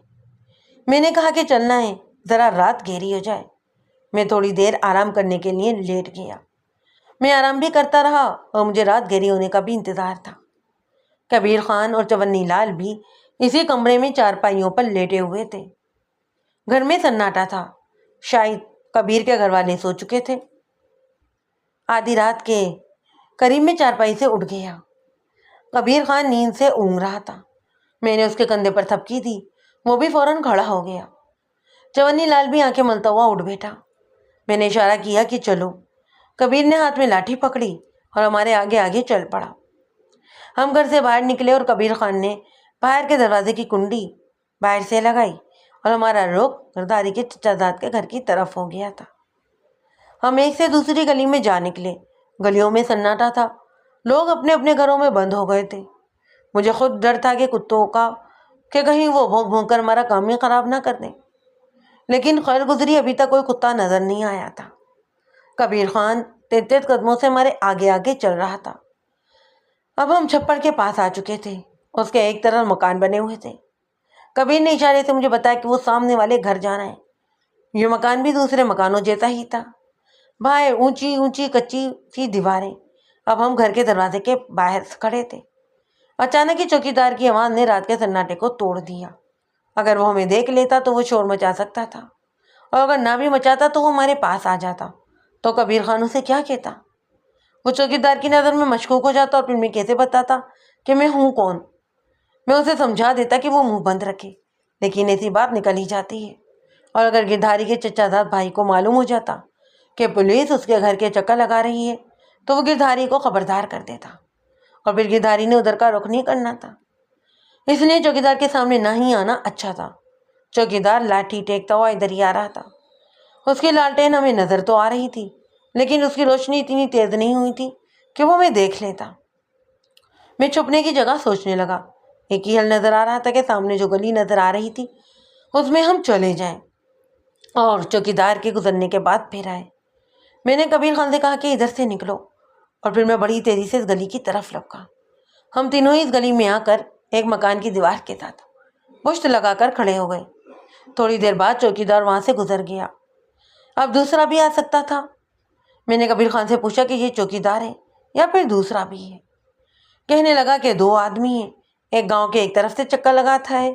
S1: میں نے کہا کہ چلنا ہے، ذرا رات گہری ہو جائے۔ میں تھوڑی دیر آرام کرنے کے لیے لیٹ گیا۔ میں آرام بھی کرتا رہا اور مجھے رات گہری ہونے کا بھی انتظار تھا۔ کبیر خان اور چونی لال بھی اسی کمرے میں چارپائیوں پر لیٹے ہوئے تھے۔ گھر میں سناٹا تھا، شاید کبیر کے گھر والے سو چکے تھے۔ آدھی رات کے قریب میں چارپائی سے اٹھ گیا۔ کبیر خان نیند سے اونگ رہا تھا۔ میں نے اس کے کندھے پر تھپکی دی، وہ بھی فوراً کھڑا ہو گیا۔ چونی لال بھی آنکھیں ملتا ہوا اٹھ بیٹھا۔ میں نے اشارہ کیا کہ چلو۔ کبیر نے ہاتھ میں لاٹھی پکڑی اور ہمارے آگے آگے چل پڑا۔ ہم گھر سے باہر نکلے اور کبیر خان نے باہر کے دروازے کی کنڈی باہر سے لگائی اور ہمارا رخ گردھاری کے چچا زاد کے گھر کی طرف ہو گیا تھا۔ ہم ایک سے دوسری گلی میں جا نکلے۔ گلیوں میں سناٹا تھا، لوگ اپنے اپنے گھروں میں بند ہو گئے تھے۔ مجھے خود ڈر تھا کہ کتوں کا کہ کہیں وہ بھونک بھونک کر ہمارا کام ہی خراب نہ کر دیں، لیکن خیر گزری ابھی تک کوئی کتا نظر نہیں آیا تھا۔ کبیر خان تیز تیز قدموں سے ہمارے آگے آگے چل رہا تھا۔ اب ہم چھپڑ کے پاس آ چکے تھے۔ اس کے ایک طرف مکان بنے ہوئے تھے۔ کبیر نے اشارے سے مجھے بتایا کہ وہ سامنے والے گھر جانا ہے۔ یہ مکان بھی دوسرے مکانوں جیسا ہی تھا، باہر اونچی اونچی کچی سی دیواریں۔ اب ہم گھر کے دروازے کے باہر کھڑے تھے۔ اچانک ہی چوکیدار کی آواز نے رات کے سناٹے کو توڑ دیا۔ اگر وہ ہمیں دیکھ لیتا تو وہ شور مچا سکتا تھا، اور اگر نہ بھی مچاتا تو وہ ہمارے پاس آ جاتا تو کبیر خان اسے کیا کہتا؟ وہ چوکیدار کی نظر میں مشکوک ہو جاتا، اور پھر میں کیسے بتاتا کہ میں ہوں کون؟ میں اسے سمجھا دیتا کہ وہ منہ بند رکھے، لیکن ایسی بات نکل ہی جاتی ہے۔ اور اگر گردھاری کے چچا زاد بھائی کو معلوم ہو جاتا کہ پولیس اس کے گھر کے چکر لگا رہی ہے تو وہ گردھاری کو خبردار کر دیتا، اور پھر گردھاری نے ادھر کا رخ نہیں کرنا تھا۔ اس لیے چوکیدار کے سامنے نہ ہی آنا اچھا تھا۔ چوکیدار لاٹھی ٹیکتا ہوا ادھر ہی آ رہا تھا۔ اس کی لالٹین ہمیں نظر تو آ رہی تھی، لیکن اس کی روشنی اتنی تیز نہیں ہوئی تھی کہ وہ ہمیں دیکھ لیتا۔ میں چھپنے کی جگہ سوچنے لگا۔ ایک ہی حل نظر آ رہا تھا کہ سامنے جو گلی نظر آ رہی تھی اس میں ہم چلے جائیں اور چوکیدار کے گزرنے کے بعد پھر آئے۔ میں نے کبیر خان سے کہا کہ ادھر سے نکلو، اور پھر میں بڑی تیزی سے اس گلی کی طرف لپکا۔ ہم تینوں ہی اس گلی میں آ کر ایک مکان کی دیوار کے ساتھ پشت لگا کر کھڑے ہو گئے۔ تھوڑی دیر بعد چوکیدار وہاں سے گزر گیا۔ اب دوسرا بھی آ سکتا تھا۔ میں نے کبیر خان سے پوچھا کہ یہ چوکیدار ہے یا پھر دوسرا بھی ہے؟ کہنے لگا کہ دو آدمی ہیں، ایک گاؤں کے ایک طرف سے چکر لگاتا ہے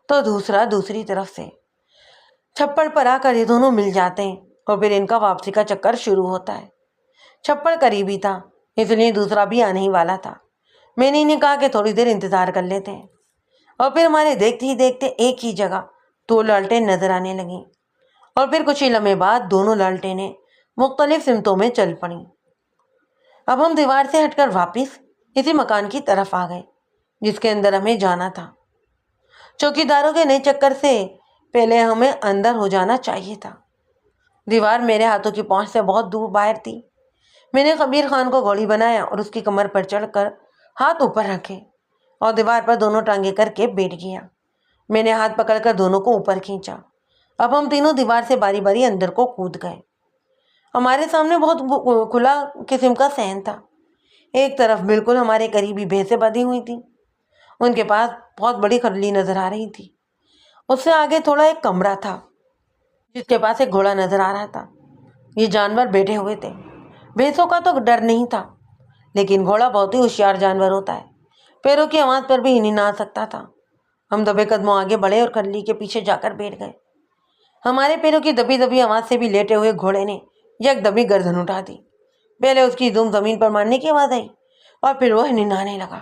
S1: تو دوسرا دوسری طرف سے۔ چھپڑ پر آ کر یہ دونوں مل جاتے ہیں اور پھر ان کا واپسی کا چکر شروع ہوتا ہے۔ چھپڑ قریبی تھا، اس لیے دوسرا بھی آنے ہی والا تھا۔ میں نے انہیں کہا کہ تھوڑی دیر انتظار کر لیتے ہیں، اور پھر ہمارے دیکھتے ہی دیکھتے ایک ہی جگہ دو لالٹیں نظر آنے لگیں، اور پھر کچھ ہی لمحے بعد دونوں لالٹینیں مختلف سمتوں میں چل پڑیں۔ اب ہم دیوار سے ہٹ کر واپس اسی مکان کی طرف آ گئے جس کے اندر ہمیں جانا تھا۔ چوکیداروں کے نئے چکر سے پہلے ہمیں اندر ہو جانا چاہیے تھا۔ دیوار میرے ہاتھوں کی پہنچ سے بہت دور باہر تھی۔ میں نے کبیر خان کو گھوڑی بنایا اور اس کی کمر پر چڑھ کر ہاتھ اوپر رکھے اور دیوار پر دونوں ٹانگیں کر کے بیٹھ گیا۔ میں نے ہاتھ پکڑ کر دونوں کو اوپر کھینچا۔ اب ہم تینوں دیوار سے باری باری اندر کو کود گئے۔ ہمارے سامنے بہت کھلا قسم کا صحن تھا۔ ایک طرف بالکل ہمارے قریبی بھینسیں بندھی ہوئی تھیں، ان کے پاس بہت بڑی کھرلی نظر آ رہی تھی۔ اس سے آگے تھوڑا ایک کمرہ تھا جس کے پاس ایک گھوڑا نظر آ رہا تھا۔ یہ جانور بیٹھے ہوئے تھے۔ بھینسوں کا تو ڈر نہیں تھا، لیکن گھوڑا بہت ہی ہوشیار جانور ہوتا ہے، پیروں کی آواز پر بھی ہنی نہ آ سکتا تھا۔ ہم دبے قدموں آگے بڑھے اور کھرلی کے پیچھے جا کر بیٹھ گئے۔ ہمارے پیروں کی دبی دبی آواز سے بھی لیٹے ہوئے گھوڑے نے یک دبی گردن اٹھا دی۔ پہلے اس کی دم زمین پر مارنے کی آواز آئی اور پھر وہ ہنہنانے لگا۔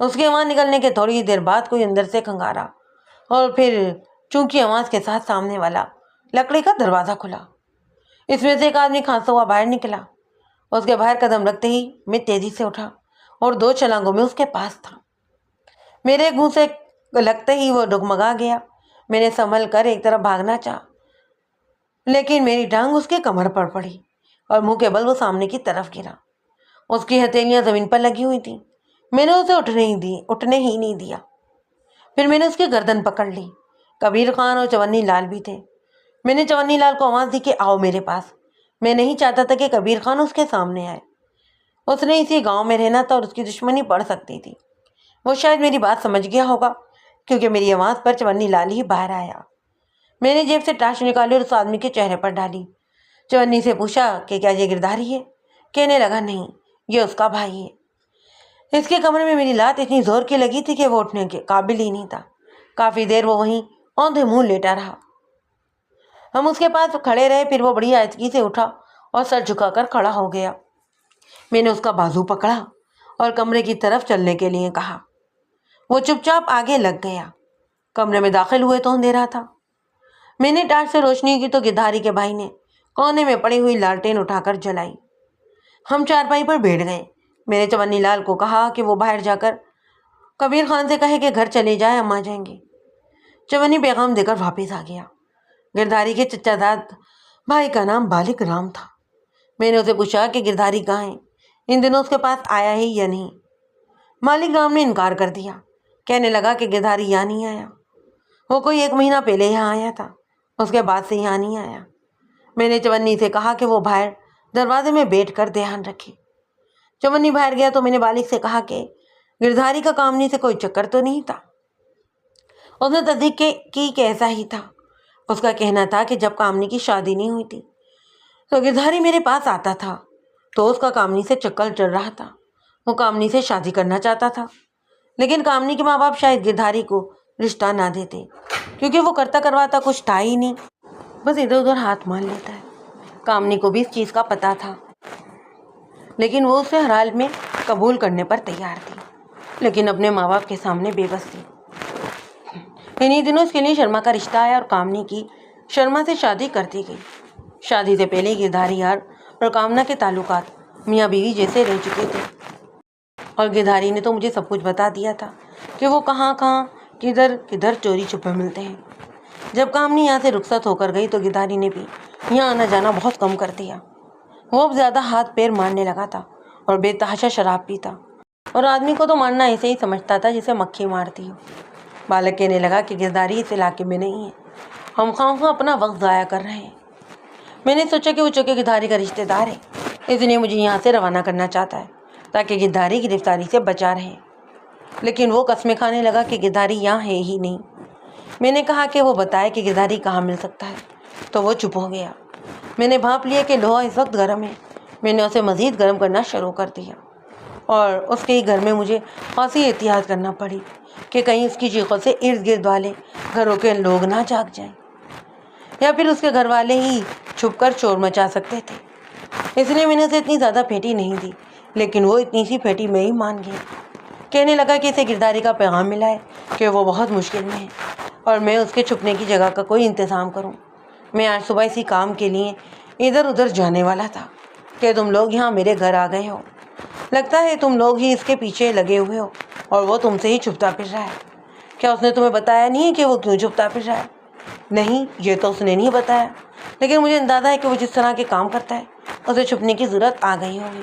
S1: اس کی آواز نکلنے کے تھوڑی دیر بعد کوئی اندر سے کھنگارا، اور پھر چونکی آواز کے ساتھ سامنے والا لکڑی کا دروازہ کھلا۔ اس میں سے ایک آدمی کھانستا ہوا باہر نکلا۔ اس کے باہر قدم رکھتے ہی میں تیزی سے اٹھا اور 2 چھلانگوں میں اس کے پاس تھا۔ میرے منہ سے لگتے ہی وہ ڈگمگا گیا۔ میں نے سنبھل کر ایک طرف بھاگنا چاہا، لیکن میری ٹانگ اس کے کمر پر پڑی اور منہ کے بل وہ سامنے کی طرف گرا۔ اس کی ہتھیلیاں زمین پر لگی ہوئی تھیں۔ میں نے اسے اٹھنے ہی نہیں دیا۔ پھر میں نے اس کی گردن پکڑ لی۔ کبیر خان اور چونی لال بھی تھے۔ میں نے چونی لال کو آواز دی کہ آؤ میرے پاس۔ میں نہیں چاہتا تھا کہ کبیر خان اس کے سامنے آئے۔ اس نے اسی گاؤں میں رہنا تھا اور اس کی دشمنی پڑ سکتی تھی۔ وہ شاید میری بات سمجھ گیا ہوگا کیونکہ میری آواز پر چونی لال ہی باہر آیا۔ میں نے جیب سے ٹارچ نکالی اور اس آدمی کے چہرے پر ڈالی۔ چونی سے پوچھا کہ کیا یہ گردھاری ہے؟ کہنے لگا نہیں، یہ اس کا بھائی ہے۔ اس کے کمر میں میری لات اتنی زور کی لگی تھی کہ وہ اٹھنے کے قابل ہی نہیں تھا۔ کافی دیر وہ وہیں اوندھے منہ لیٹا رہا۔ ہم اس کے پاس کھڑے رہے، پھر وہ بڑی آہستگی سے اٹھا اور سر جھکا کر کھڑا ہو گیا۔ میں نے اس کا بازو پکڑا اور کمرے کی طرف چلنے کے لیے کہا۔ وہ چپ چاپ آگے لگ گیا۔ کمرے میں داخل ہوئے تو اندھیرا تھا۔ میں نے ٹارچ سے روشنی کی تو گردھاری کے بھائی نے کونے میں پڑی ہوئی لالٹین اٹھا کر جلائی۔ ہم چارپائی پر بیٹھ گئے۔ میں نے چونی لال کو کہا کہ وہ باہر جا کر کبیر خان سے کہے کہ گھر چلے جائے، ہم آ جائیں گے۔ چونی پیغام دے کر واپس آ گیا۔ گردھاری کے چچا زاد بھائی کا نام بالک رام تھا۔ میں نے اسے پوچھا کہ گردھاری کہاں ہے؟ ان دنوں اس کے پاس آیا ہی یا نہیں؟ مالک رام نے انکار کر دیا، کہنے لگا کہ گدھاری یہاں نہیں آیا، وہ کوئی 1 مہینہ پہلے یہاں آیا تھا، اس کے بعد سے یہاں نہیں آیا۔ میں نے چونی سے کہا کہ وہ باہر دروازے میں بیٹھ کر دھیان رکھے۔ چونی باہر گیا تو میں نے بالغ سے کہا کہ گردھاری کا کامنی سے کوئی چکر تو نہیں تھا؟ اس نے تصدیق کی کہ ایسا ہی تھا۔ اس کا کہنا تھا کہ جب کامنی کی شادی نہیں ہوئی تھی تو گردھاری میرے پاس آتا تھا تو اس کا کامنی سے چکر چل رہا تھا، وہ کامنی سے شادی کرنا چاہتا تھا، لیکن کامنی کے ماں باپ شاید گردھاری کو رشتہ نہ دیتے کیونکہ وہ کرتا کرواتا کچھ تھا ہی نہیں، بس ادھر ادھر ہاتھ مار لیتا ہے۔ کامنی کو بھی اس چیز کا پتہ تھا، لیکن وہ اسے ہر حال میں قبول کرنے پر تیار تھی، لیکن اپنے ماں باپ کے سامنے بے بس تھی۔ انہی دنوں اس کے لیے شرما کا رشتہ آیا اور کامنی کی شرما سے شادی کر دی گئی۔ شادی سے پہلے گردھاری اور کامنا کے تعلقات میاں بیوی جیسے رہ چکے تھے، اور گردھاری نے تو مجھے سب کچھ بتا دیا تھا کہ وہ کہاں کہاں کدھر کدھر چوری چھپے ملتے ہیں۔ جب کامنی یہاں سے رخصت ہو کر گئی تو گردھاری نے بھی یہاں آنا جانا بہت کم کر دیا۔ وہ اب زیادہ ہاتھ پیر مارنے لگا تھا اور بے تحاشا شراب پیتا، اور آدمی کو تو مارنا ایسے ہی سمجھتا تھا جسے مکھی مارتی ہو۔ بالک کہنے لگا کہ گردھاری اس علاقے میں نہیں ہے، ہم خواہ اپنا وقت ضائع کر رہے ہیں۔ میں نے سوچا کہ وہ چونکہ گردھاری کا رشتہ دار ہے اس لیے مجھے یہاں سے روانہ کرنا چاہتا ہے تاکہ گردھاری گرفتاری سے بچا رہے، لیکن وہ قسمیں کھانے لگا کہ گردھاری یہاں ہے ہی نہیں۔ میں نے کہا کہ وہ بتائے کہ گردھاری کہاں مل سکتا ہے تو وہ چپ ہو گیا۔ میں نے بھانپ لیا کہ لوہا اس وقت گرم ہے۔ میں نے اسے مزید گرم کرنا شروع کر دیا اور اس کے ہی گھر میں مجھے خاصی احتیاط کرنا پڑی کہ کہیں اس کی چیخوں سے ارد گرد والے گھروں کے لوگ نہ جاگ جائیں، یا پھر اس کے گھر والے ہی چھپ کر شور مچا سکتے تھے۔ اس لیے میں نے اسے اتنی زیادہ پھیٹی نہیں دی، لیکن وہ اتنی سی پھیٹی میں ہی مان گیا۔ کہنے لگا کہ اسے گردھاری کا پیغام ملا ہے کہ وہ بہت مشکل میں ہے اور میں اس کے چھپنے کی جگہ کا کوئی انتظام کروں۔ میں آج صبح اسی کام کے لیے ادھر ادھر جانے والا تھا کہ تم لوگ یہاں میرے گھر آ گئے ہو۔ لگتا ہے تم لوگ ہی اس کے پیچھے لگے ہوئے ہو اور وہ تم سے ہی چھپتا پھر رہا ہے۔ کیا اس نے تمہیں بتایا نہیں کہ وہ کیوں چھپتا پھر رہا ہے؟ نہیں، یہ تو اس نے نہیں بتایا، لیکن مجھے اندازہ ہے کہ وہ جس طرح کے کام کرتا ہے اسے چھپنے کی ضرورت آ گئی ہوگی۔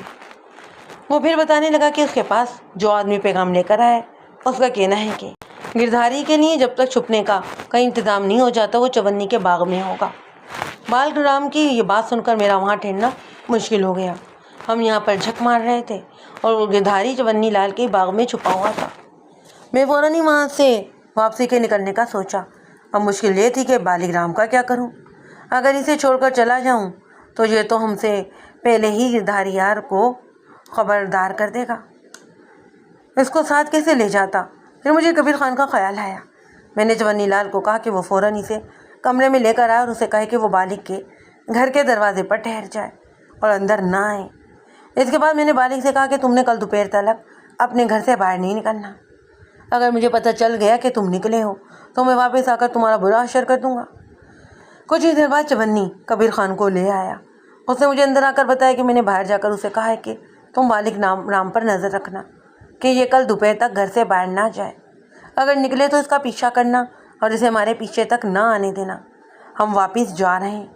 S1: وہ پھر بتانے لگا کہ اس کے پاس جو آدمی پیغام لے کر آیا ہے اس کا کہنا ہے کہ گردھاری کے لیے جب تک چھپنے کا کوئی انتظام نہیں ہو جاتا وہ چونی کے باغ میں ہوگا۔ بالک رام کی یہ بات سن کر میرا وہاں ٹھہرنا مشکل ہو گیا۔ ہم یہاں پر جھک مار رہے تھے اور وہ گردھاری چونی لال کے باغ میں چھپا ہوا تھا۔ میں فوراً ہی وہاں سے واپسی کے نکلنے کا سوچا۔ اب مشکل یہ تھی کہ بالک رام کا کیا کروں؟ اگر اسے چھوڑ کر چلا جاؤں تو یہ تو ہم سے پہلے ہی گردھاری کو خبردار کر دے گا۔ اس کو ساتھ کیسے لے جاتا؟ پھر مجھے کبیر خان کا خیال آیا۔ میں نے چونی لال کو کہا کہ وہ فوراً اسے کمرے میں لے کر آئے اور اسے کہے کہ وہ بالک کے گھر کے دروازے پر ٹھہر جائے اور اندر نہ آئے۔ اس کے بعد میں نے بالک سے کہا کہ تم نے کل دوپہر تلک اپنے گھر سے باہر نہیں نکلنا۔ اگر مجھے پتہ چل گیا کہ تم نکلے ہو تو میں واپس آ کر تمہارا برا حشر کر دوں گا۔ کچھ ہی دیر بعد چونی کبیر خان کو لے آیا۔ اس نے مجھے اندر آ کر بتایا کہ میں نے باہر جا کر اسے کہا ہے کہ تم بالک رام پر نظر رکھنا کہ یہ کل دوپہر تک گھر سے باہر نہ جائے۔ اگر نکلے تو اس کا پیچھا کرنا اور اسے ہمارے پیچھے تک نہ آنے دینا۔ ہم واپس جا رہے ہیں۔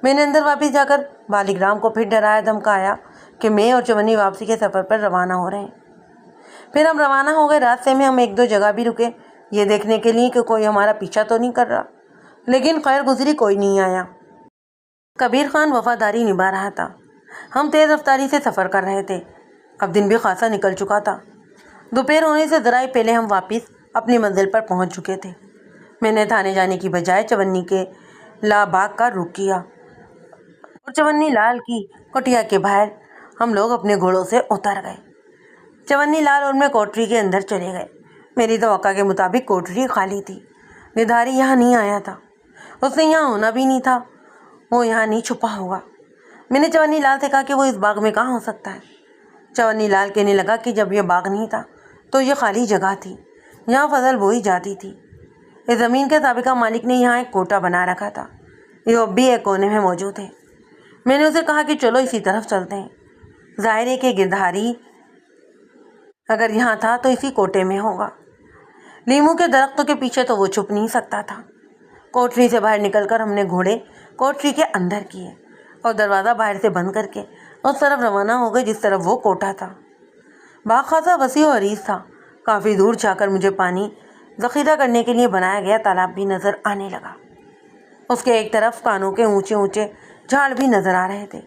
S1: میں نے اندر واپس جا کر بالک رام کو پھر ڈرایا دھمکایا کہ میں اور چونی واپسی کے سفر پر روانہ ہو رہے ہیں۔ پھر ہم روانہ ہو گئے۔ راستے میں ہم 1-2 جگہ بھی رکے یہ دیکھنے کے لیے کہ کوئی ہمارا پیچھا تو نہیں کر رہا، لیکن خیر گزری کوئی نہیں آیا۔ کبیر خان وفاداری نبھا رہا تھا۔ ہم تیز رفتاری سے سفر کر رہے تھے۔ اب دن بھی خاصا نکل چکا تھا۔ دوپہر ہونے سے ذرا ہی پہلے ہم واپس اپنی منزل پر پہنچ چکے تھے۔ میں نے تھانے جانے کی بجائے چونی کے باغ کا رخ کیا اور چونی لال کی کٹیا کے باہر ہم لوگ اپنے گھوڑوں سے اتر گئے۔ چونی لال اور میں کوٹری کے اندر چلے گئے۔ میری توقع کے مطابق کوٹری خالی تھی۔ گردھاری یہاں نہیں آیا تھا، اس نے یہاں ہونا بھی نہیں تھا، وہ یہاں نہیں چھپا ہوگا۔ میں نے چونی لال سے کہا کہ وہ اس باغ میں کہاں ہو سکتا ہے؟ چونی لال کہنے لگا کہ جب یہ باغ نہیں تھا تو یہ خالی جگہ تھی، یہاں فصل بوئی جاتی تھی۔ اس زمین کے سابقہ مالک نے یہاں ایک کوٹا بنا رکھا تھا، یہ اب بھی ایک کونے میں موجود ہے۔ میں نے اسے کہا کہ چلو اسی طرف چلتے ہیں۔ ظاہر ہے کہ گردھاری اگر یہاں تھا تو اسی کوٹے میں ہوگا۔ لیموں کے درختوں کے پیچھے تو وہ چھپ نہیں سکتا تھا۔ کوٹری سے باہر نکل کر ہم نے گھوڑے کوٹری کے اندر کیے اور دروازہ باہر سے بند کر کے اس طرف روانہ ہو گئے جس طرف وہ کوٹھا تھا۔ باغ خاصا وسیع و عریض تھا۔ کافی دور جا کر مجھے پانی ذخیرہ کرنے کے لیے بنایا گیا تالاب بھی نظر آنے لگا۔ اس کے ایک طرف کانوں کے اونچے اونچے جھاڑ بھی نظر آ رہے تھے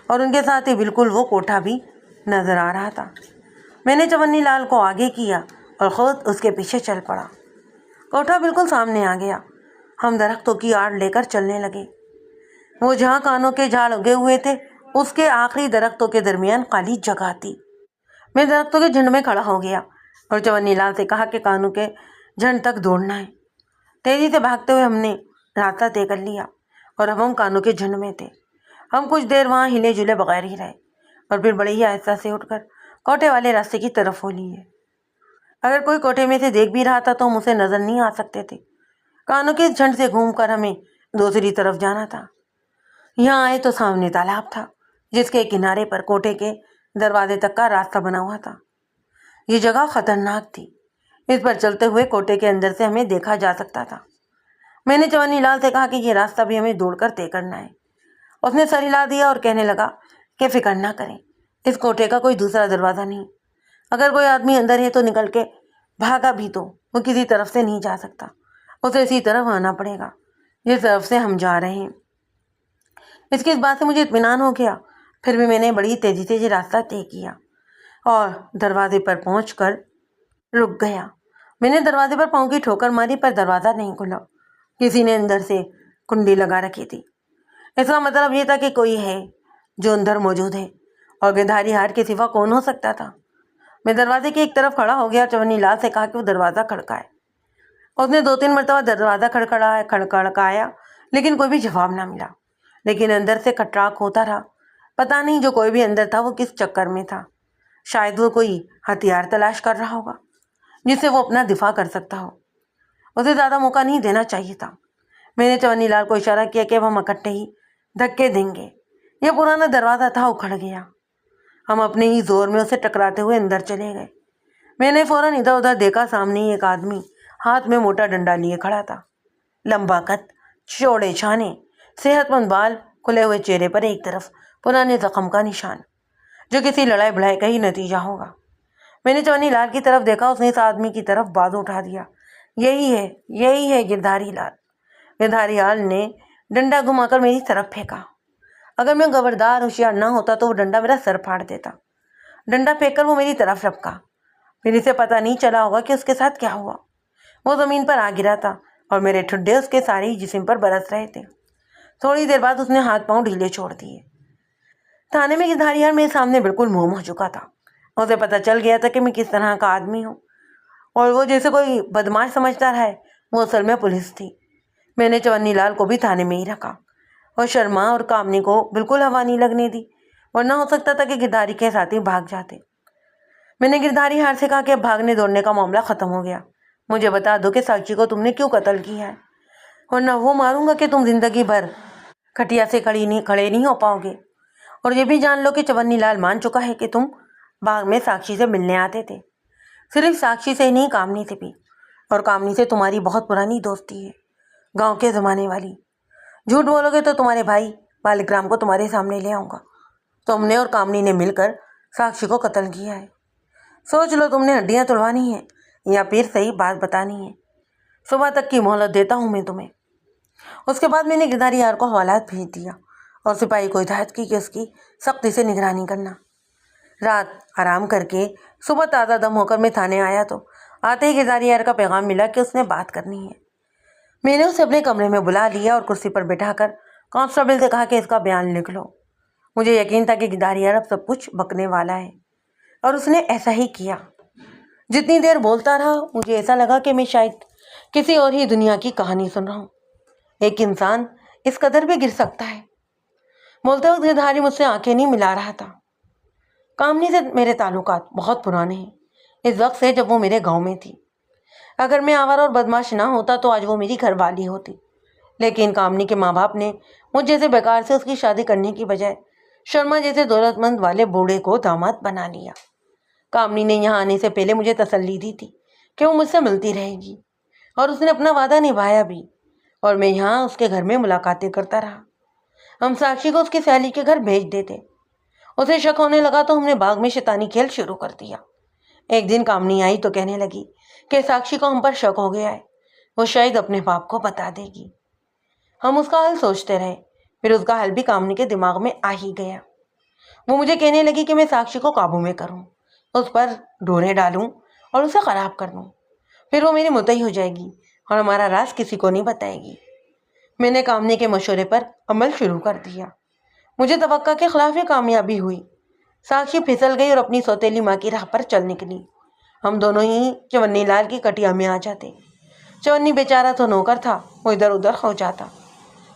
S1: اور ان کے ساتھ ہی بالکل وہ کوٹھا بھی نظر آ رہا تھا۔ میں نے چونی لال کو آگے کیا اور خود اس کے پیچھے چل پڑا۔ کوٹھا بالکل سامنے آ گیا۔ ہم درختوں کی آڑ لے کر چلنے لگے۔ وہ جہاں کانوں کے جھاڑ اگے ہوئے تھے اس کے آخری درختوں کے درمیان خالی جگہ تھی۔ میں درختوں کے جھنڈ میں کھڑا ہو گیا اور چونی لال سے کہا کہ کانوں کے جھنڈ تک دوڑنا ہے۔ تیزی سے بھاگتے ہوئے ہم نے راستہ طے کر لیا اور اب ہم کانوں کے جھنڈ میں تھے۔ ہم کچھ دیر وہاں ہلے جلے بغیر ہی رہے اور پھر بڑے ہی آہستہ سے اٹھ کر کوٹھے والے راستے کی طرف ہو لیے۔ اگر کوئی کوٹھے میں سے دیکھ بھی رہا تھا تو ہم اسے نظر نہیں آ سکتے تھے۔ کانوں کے جھنڈ سے گھوم کر ہمیں دوسری طرف جانا تھا۔ یہاں آئے تو سامنے تالاب تھا جس کے کنارے پر کوٹھے کے دروازے تک کا راستہ بنا ہوا تھا۔ یہ جگہ خطرناک تھی۔ اس پر چلتے ہوئے کوٹھے کے اندر سے ہمیں دیکھا جا سکتا تھا۔ میں نے چونی لال سے کہا کہ یہ راستہ بھی ہمیں دوڑ کر طے کرنا ہے۔ اس نے سر ہلا دیا اور کہنے لگا کہ فکر نہ کریں، اس کوٹھے کا کوئی دوسرا دروازہ نہیں۔ اگر کوئی آدمی اندر ہے تو نکل کے بھاگا بھی تو وہ کسی طرف سے نہیں جا سکتا، اسے اسی طرف آنا پڑے گا جس طرف سے ہم جا رہے ہیں۔ اس کی اس بات سے مجھے اطمینان ہو گیا۔ پھر بھی میں نے بڑی تیزی سے یہ راستہ طے کیا اور دروازے پر پہنچ کر رک گیا۔ میں نے دروازے پر پاؤں کی ٹھوکر ماری پر دروازہ نہیں کھلا۔ کسی نے اندر سے کنڈی لگا رکھی تھی۔ اس کا مطلب یہ تھا کہ کوئی ہے جو اندر موجود ہے، اور گندھاری ہار کے سوا کون ہو سکتا تھا؟ میں دروازے کی ایک طرف کھڑا ہو گیا۔ چونی لال سے کہا کہ وہ دروازہ کھڑکائے۔ اس نے 2-3 مرتبہ دروازہ کھڑکایا لیکن کوئی بھی جواب نہ ملا۔ لیکن اندر سے کھٹراک ہوتا رہا۔ پتہ نہیں جو کوئی بھی اندر تھا وہ کس چکر میں تھا۔ شاید وہ کوئی ہتھیار تلاش کر رہا ہوگا جس سے وہ اپنا دفاع کر سکتا ہو۔ اسے زیادہ موقع نہیں دینا چاہیے تھا۔ میں نے چونی لال کو اشارہ کیا کہ ہم اکٹھے ہی دھکے دیں گے۔ یہ پرانا دروازہ تھا، اکھڑ گیا۔ ہم اپنے ہی زور میں اسے ٹکراتے ہوئے اندر چلے گئے۔ میں نے فوراً ادھر ادھر دیکھا۔ سامنے ہی ایک آدمی ہاتھ میں موٹا ڈنڈا لیے کھڑا تھا۔ لمبا قد، چوڑے چھانے، صحت مند بال، کھلے ہوئے چہرے پر ایک طرف پرانے زخم کا نشان جو کسی لڑائی بڑھائی کا ہی نتیجہ ہوگا۔ میں نے چونی لال کی طرف دیکھا۔ اس نے اس آدمی کی طرف بازو اٹھا دیا۔ یہی ہے گردھاری لال۔ گردھاری لال نے ڈنڈا گھما کر میری طرف پھینکا۔ اگر میں خبردار ہوشیار نہ ہوتا تو وہ ڈنڈا میرا سر پھاڑ دیتا۔ ڈنڈا پھینک کر وہ میری طرف لپکا۔ پھر اسے پتہ نہیں چلا ہوگا کہ اس کے ساتھ کیا ہوا۔ وہ زمین پر آ گرا تھا اور میرے ٹھڈے اس کے سارے ہی جسم پر برس رہے تھے۔ تھوڑی دیر بعد اس نے ہاتھ پاؤں ڈھیلے چھوڑ دیے۔ تھانے میں گردھاری لال میرے سامنے بالکل موم ہو چکا تھا۔ اسے پتہ چل گیا تھا کہ میں کس طرح کا آدمی ہوں، اور وہ جیسے کوئی بدماش سمجھتا رہا ہے، وہ اصل میں پولیس تھی۔ میں نے چونی لال کو بھی تھانے میں ہی رکھا اور شرما اور کامنی کو بالکل ہوا نہیں لگنے دی، ورنہ ہو سکتا تھا کہ گردھاری کے ساتھی بھاگ جاتے۔ میں نے گردھاری ہار سے کہا کہ اب بھاگنے دوڑنے کا معاملہ ختم ہو گیا۔ مجھے بتا دو کہ ساکشی کو تم نے کیوں قتل کیا ہے، ورنہ وہ ماروں گا کہ تم زندگی بھر کھٹیا سے کھڑے نہیں ہو پاؤ گے۔ اور یہ بھی جان لو کہ چونی لال مان چکا ہے کہ تم باغ میں ساکشی سے ملنے آتے تھے۔ صرف ساکشی سے نہیں، کامنی سے بھی، اور کامنی سے تمہاری بہت پرانی دوستی ہے، گاؤں کے زمانے والی۔ جھوٹ بولو گے تو تمہارے بھائی بالک رام کو تمہارے سامنے لے آؤں گا۔ تم نے اور کامنی نے مل کر ساکشی کو قتل کیا ہے۔ سوچ لو، تم نے ہڈیاں توڑوانی ہیں یا پھر صحیح بات بتانی ہے۔ صبح تک کی مہلت دیتا ہوں میں تمہیں۔ اس کے بعد میں نے گردھاری یار کو حوالات بھیج دیا اور سپاہی کو ہدایت کی کہ اس کی سختی سے نگرانی کرنا۔ رات آرام کر کے صبح تازہ دم ہو کر میں تھانے آیا تو آتے ہی گردھاری یار کا پیغام ملا کہ اس نے بات کرنی ہے۔ میں نے اسے اپنے کمرے میں بلا لیا اور کرسی پر بٹھا کر کانسٹیبل سے کہا کہ اس کا بیان لکھ لو۔ مجھے یقین تھا کہ گردھاری یار اب سب کچھ بکنے والا ہے، اور اس نے ایسا ہی کیا۔ جتنی دیر بولتا رہا مجھے ایسا لگا کہ میں شاید کسی اور ہی دنیا کی کہانی سن رہا ہوں۔ ایک انسان اس قدر بھی گر سکتا ہے۔ بولتے وقت گردھاری مجھ سے آنکھیں نہیں ملا رہا تھا۔ کامنی سے میرے تعلقات بہت پرانے ہیں، اس وقت سے جب وہ میرے گاؤں میں تھی۔ اگر میں آوارہ اور بدماش نہ ہوتا تو آج وہ میری گھر والی ہوتی، لیکن کامنی کے ماں باپ نے مجھ جیسے بیکار سے اس کی شادی کرنے کی بجائے شرما جیسے دولت مند والے بوڑھے کو داماد بنا لیا۔ کامنی نے یہاں آنے سے پہلے مجھے تسلی دی تھی کہ وہ مجھ سے ملتی رہے گی، اور اس نے اپنا وعدہ نبھایا بھی، اور میں یہاں اس کے گھر میں ملاقاتیں کرتا رہا۔ ہم ساکشی کو اس کی سہیلی کے گھر بھیج دیتے۔ اسے شک ہونے لگا تو ہم نے باغ میں شیطانی کھیل شروع کر دیا۔ ایک دن کامنی آئی تو کہنے لگی کہ ساکشی کو ہم پر شک ہو گیا ہے، وہ شاید اپنے باپ کو بتا دے گی۔ ہم اس کا حل سوچتے رہے، پھر اس کا حل بھی کامنی کے دماغ میں آ ہی گیا۔ وہ مجھے کہنے لگی کہ میں ساکشی کو قابو میں کروں، اس پر ڈورے ڈالوں اور اسے خراب کر دوں، پھر وہ میری مطیع ہو جائے گی اور ہمارا راز کسی کو نہیں بتائے گی۔ میں نے کامنی کے مشورے پر عمل شروع کر دیا۔ مجھے توقع کے خلاف یہ کامیابی ہوئی۔ ساکشی پھسل گئی اور اپنی سوتیلی ماں کی راہ پر چل نکلی۔ ہم دونوں ہی چونی لال کی کٹیا میں آ جاتے۔ چونی بیچارہ تو نوکر تھا، وہ ادھر ادھر ہو جاتا۔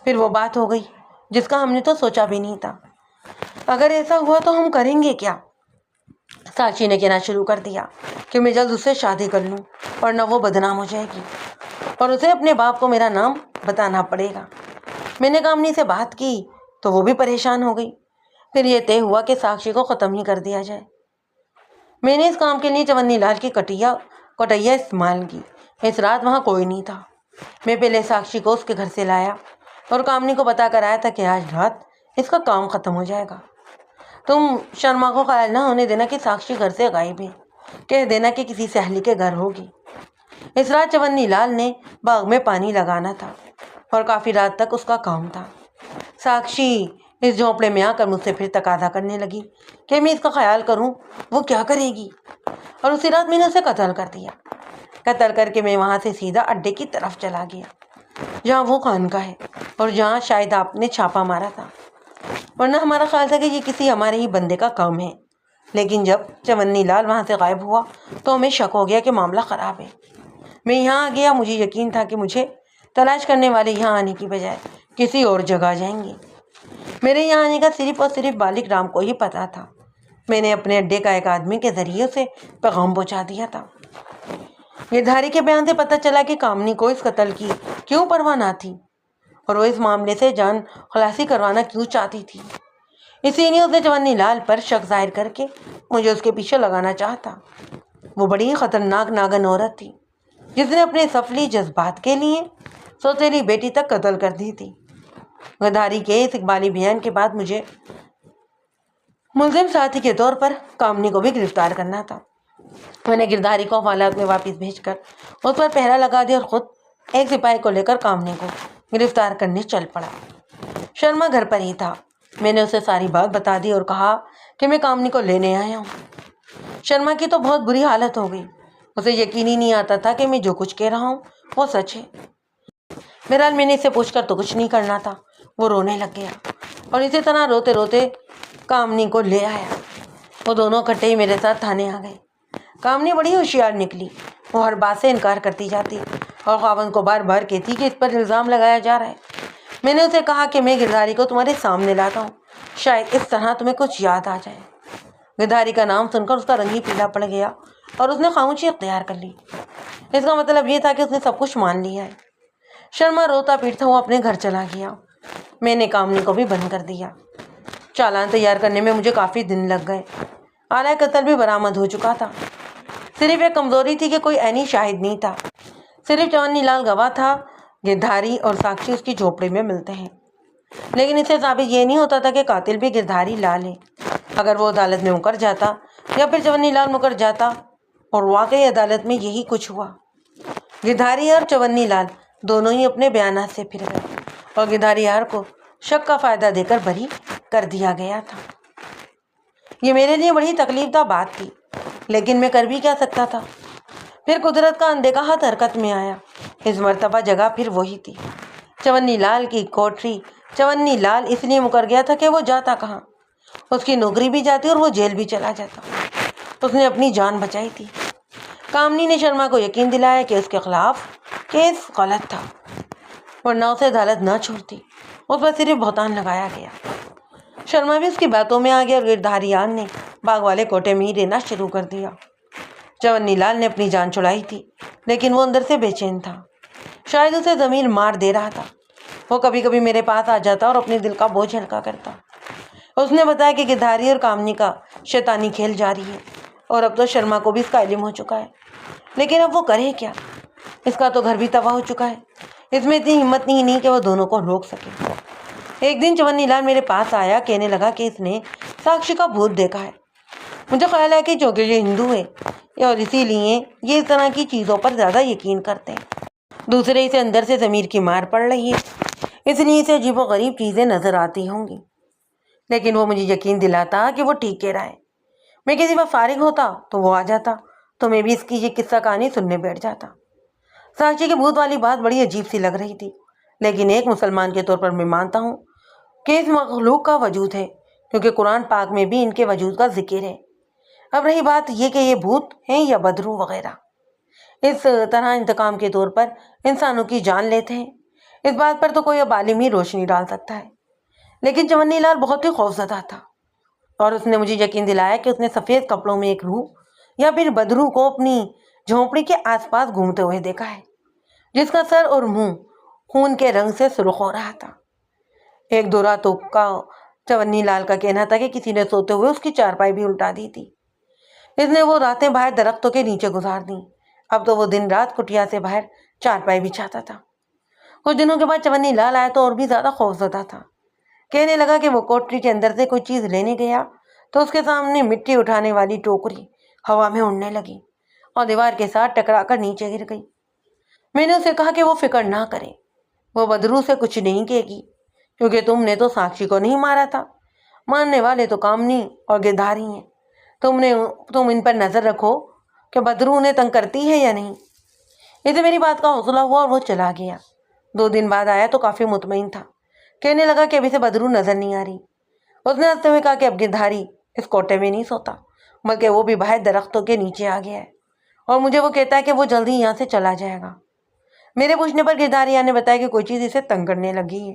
S1: پھر وہ بات ہو گئی جس کا ہم نے تو سوچا بھی نہیں تھا۔ اگر ایسا ہوا تو ہم کریں گے کیا؟ ساکشی نے کہنا شروع کر دیا کہ میں جلد اس سے شادی کر لوں ورنہ وہ بدنام ہو جائے گی اور اسے اپنے باپ کو میرا نام بتانا پڑے گا۔ میں نے کامنی سے بات کی تو وہ بھی پریشان ہو گئی۔ پھر یہ طے ہوا کہ ساکشی کو ختم ہی کر دیا جائے۔ میں نے اس کام کے لیے چونی لال کی کٹیا استعمال کی۔ اس رات وہاں کوئی نہیں تھا۔ میں پہلے ساکشی کو اس کے گھر سے لایا اور کامنی کو بتا کر آیا تھا کہ آج رات اس کا کام ختم ہو جائے گا۔ تم شرما کو خیال نہ ہونے دینا کہ ساکشی گھر سے غائب ہے، کہہ دینا کہ کسی سہیلی کے گھر ہوگی۔ اس رات چونی لال نے باغ میں پانی لگانا تھا اور کافی رات تک اس کا کام تھا۔ ساکشی اس جھونپڑے میں آ کر مجھ سے پھر تقاضا کرنے لگی کہ میں اس کا خیال کروں، وہ کیا کرے گی؟ اور اسی رات میں نے اسے قتل کر دیا۔ قتل کر کے میں وہاں سے سیدھا اڈے کی طرف چلا گیا جہاں وہ خانقاہ ہے اور جہاں شاید آپ نے چھاپا مارا تھا، ورنہ ہمارا خیال تھا کہ یہ کسی ہمارے ہی بندے کا کام ہے۔ لیکن جب چونی لال وہاں سے غائب ہوا تو ہمیں شک ہو گیا کہ معاملہ خراب ہے۔ میں یہاں آ گیا، مجھے یقین تھا کہ مجھے تلاش کرنے والے یہاں آنے کی بجائے کسی اور جگہ جائیں گے۔ میرے یہاں آنے کا صرف اور صرف بالک رام کو ہی پتا تھا۔ میں نے اپنے اڈے کا ایک آدمی کے ذریعے سے پیغام پہنچا دیا تھا۔ گردھاری کے بیان سے پتہ چلا کہ کامنی کو اس قتل کی کیوں پرواہ نہ تھی اور وہ اس معاملے سے جان خلاصی کروانا کیوں چاہتی تھی۔ اسی لیے اس نے چونی لال پر شک ظاہر کر کے مجھے اس کے پیچھے لگانا چاہتا۔ وہ بڑی ہی خطرناک ناگن عورت تھی جس نے اپنے سفلی جذبات کے لیے سوتیلی بیٹی تک قتل کر دی تھی۔ گردھاری کے اس اقبالی بیان کے بعد مجھے ملزم ساتھی کے طور پر کامنی کو بھی گرفتار کرنا تھا۔ میں نے گردھاری کو حوالات میں واپس بھیج کر اس پر پہرا لگا دیا اور خود ایک سپاہی کو لے کر کامنی کو گرفتار کرنے چل پڑا۔ شرما گھر پر ہی تھا۔ میں نے اسے ساری بات بتا دی اور کہا کہ میں کامنی کو لینے آیا ہوں۔ شرما کی تو بہت بری حالت ہو گئی۔ اسے یقین ہی نہیں آتا تھا کہ میں جو کچھ کہہ رہا ہوں وہ سچ ہے۔ بہرحال میں نے اسے پوچھ کر تو کچھ نہیں کرنا تھا۔ وہ رونے لگ گیا اور اسی طرح روتے روتے کامنی کو لے آیا۔ وہ دونوں اکٹھے ہی میرے ساتھ تھانے آ گئے۔ کامنی بڑی ہوشیار نکلی۔ وہ ہر بات سے انکار کرتی جاتی اور خاوند کو بار بار کہتی کہ اس پر الزام لگایا جا رہا ہے۔ میں نے اسے کہا کہ میں گردھاری کو تمہارے سامنے لاتا ہوں، شاید اس طرح تمہیں کچھ یاد آ جائے۔ گردھاری کا نام سن کر اس کا رنگ ہی پیلا پڑ گیا اور اس نے خاموشی اختیار کر لی۔ اس کا مطلب یہ تھا کہ اس نے سب کچھ مان لیا ہے۔ شرما روتا پیٹتا ہوا اپنے گھر چلا گیا۔ میں نے کامنی کو بھی بند کر دیا۔ چالان تیار کرنے میں مجھے کافی دن لگ گئے۔ آلہ قتل بھی برآمد ہو چکا تھا۔ صرف ایک کمزوری تھی کہ کوئی عینی شاہد نہیں تھا۔ صرف چونی لال گواہ تھا۔ گردھاری اور ساکشی اس کی جھوپڑی میں ملتے ہیں، لیکن اس سے ثابت یہ نہیں ہوتا تھا کہ قاتل بھی گردھاری لال ہے۔ اگر وہ عدالت میں مکر جاتا یا پھر چونی لال مکر جاتا، اور واقعی عدالت میں یہی کچھ ہوا۔ گردھاری اور چونی لال دونوں ہی اپنے بیانات سے پھر گئے اور گردھاری یار کو شک کا فائدہ دے کر بری کر دیا گیا تھا۔ یہ میرے لیے بڑی تکلیف دہ بات تھی، لیکن میں کر بھی کیا سکتا تھا۔ پھر قدرت کا اندیکھا ہاتھ حرکت میں آیا۔ اس مرتبہ جگہ پھر وہی تھی، چونی لال کی کوٹری۔ چونی لال اس لیے مکر گیا تھا کہ وہ جاتا کہاں، اس کی نوکری بھی جاتی اور وہ جیل بھی چلا جاتا۔ اس نے اپنی جان بچائی تھی۔ کامنی نے شرما کو یقین دلایا کہ اس کے خلاف کیس غلط تھا، ورنہ اسے عدالت نہ چھوڑتی۔ اس پر صرف بہتان لگایا گیا۔ شرما بھی اس کی باتوں میں آ گیا اور گردھاریان نے باغ والے کوٹے میں ہی رہنا شروع کر دیا۔ چونی لال نے اپنی جان چھڑائی تھی، لیکن وہ اندر سے بے چین تھا۔ شاید اسے ضمیر مار دے رہا تھا۔ وہ کبھی کبھی میرے پاس آ جاتا اور اپنے دل کا بوجھ ہلکا کرتا۔ اس نے بتایا کہ گردھاری اور کامنی کا شیطانی کھیل جاری ہے اور اب تو شرما کو بھی اس کا علم ہو چکا ہے، لیکن اب وہ کرے کیا؟ اس کا تو گھر بھی تباہ ہو چکا ہے۔ اس میں اتنی ہمت نہیں کہ وہ دونوں کو روک سکے۔ ایک دن چونی لال میرے پاس آیا، کہنے لگا کہ اس نے ساکشی کا بھوت دیکھا ہے۔ مجھے خیال ہے کہ چونکہ یہ ہندو ہے اور اسی لیے یہ اس طرح کی چیزوں پر زیادہ یقین کرتے ہیں۔ دوسرے اسے اندر سے ضمیر کی مار پڑ رہی ہے، اس لیے اسے عجیب و غریب چیزیں نظر آتی ہوں گی، لیکن وہ مجھے یقین دلاتا کہ وہ ٹھیک کہہ رہا ہے۔ میں کسی وقت فارغ ہوتا تو وہ آ جاتا تو میں بھی اس کی یہ قصہ کہانی سننے بیٹھ جاتا۔ ساکشی کے بھوت والی بات بڑی عجیب سی لگ رہی تھی، لیکن ایک مسلمان کے طور پر میں مانتا ہوں کہ اس مخلوق کا وجود ہے، کیونکہ قرآن پاک میں بھی ان کے وجود کا ذکر ہے۔ اب رہی بات یہ کہ یہ بھوت ہیں یا بدرو وغیرہ، اس طرح انتقام کے طور پر انسانوں کی جان لیتے ہیں، اس بات پر تو کوئی اب عالم ہی روشنی ڈال سکتا ہے۔ لیکن چونی لال بہت ہی خوفزدہ تھا، اور اس نے مجھے یقین دلایا کہ اس نے سفید کپڑوں میں ایک روح یا پھر بدرو کو اپنی جھونپڑی کے آس پاس گھومتے ہوئے دیکھا ہے، جس کا سر اور منہ خون کے رنگ سے سرخ ہو رہا تھا۔ ایک دو راتوں کا چونی لال کا کہنا تھا کہ کسی نے سوتے ہوئے اس کی چارپائی بھی الٹا دی تھی۔ اس نے وہ راتیں باہر درختوں کے نیچے گزار دیں، اب تو وہ دن رات کٹیا سے باہر چارپائی بچھاتا تھا۔ کچھ دنوں کے بعد چونی لال آیا تو اور بھی زیادہ خوفزدہ تھا۔ کہنے لگا کہ وہ کوٹری کے اندر سے کوئی چیز لینے گیا تو اس کے سامنے مٹی اٹھانے والی ٹوکری ہوا میں اڑنے لگی اور دیوار کے ساتھ ٹکرا کر نیچے گر گئی۔ میں نے اسے کہا کہ وہ فکر نہ کرے، وہ بدرو سے کچھ نہیں کہے گی، کیونکہ تم نے تو ساکشی کو نہیں مارا تھا، مارنے والے تو کامنی اور گدھاری ہیں، تم ان پر نظر رکھو کہ بدرو انہیں تنگ کرتی ہے یا نہیں۔ اسے میری بات کا حوصلہ ہوا اور وہ چلا گیا۔ 2 دن بعد آیا تو کافی مطمئن تھا، کہنے لگا کہ ابھی سے بدرو نظر نہیں آ رہی۔ اس نے ہنستے ہوئے کہا کہ اب گدھاری اس کوٹے میں نہیں سوتا، بلکہ وہ بھی باہر درختوں کے نیچے آ گیا ہے، اور مجھے وہ کہتا ہے کہ وہ جلدی یہاں سے چلا جائے گا۔ میرے پوچھنے پر گدھاریا نے بتایا کہ کوئی چیز اسے تنگ کرنے لگی ہے۔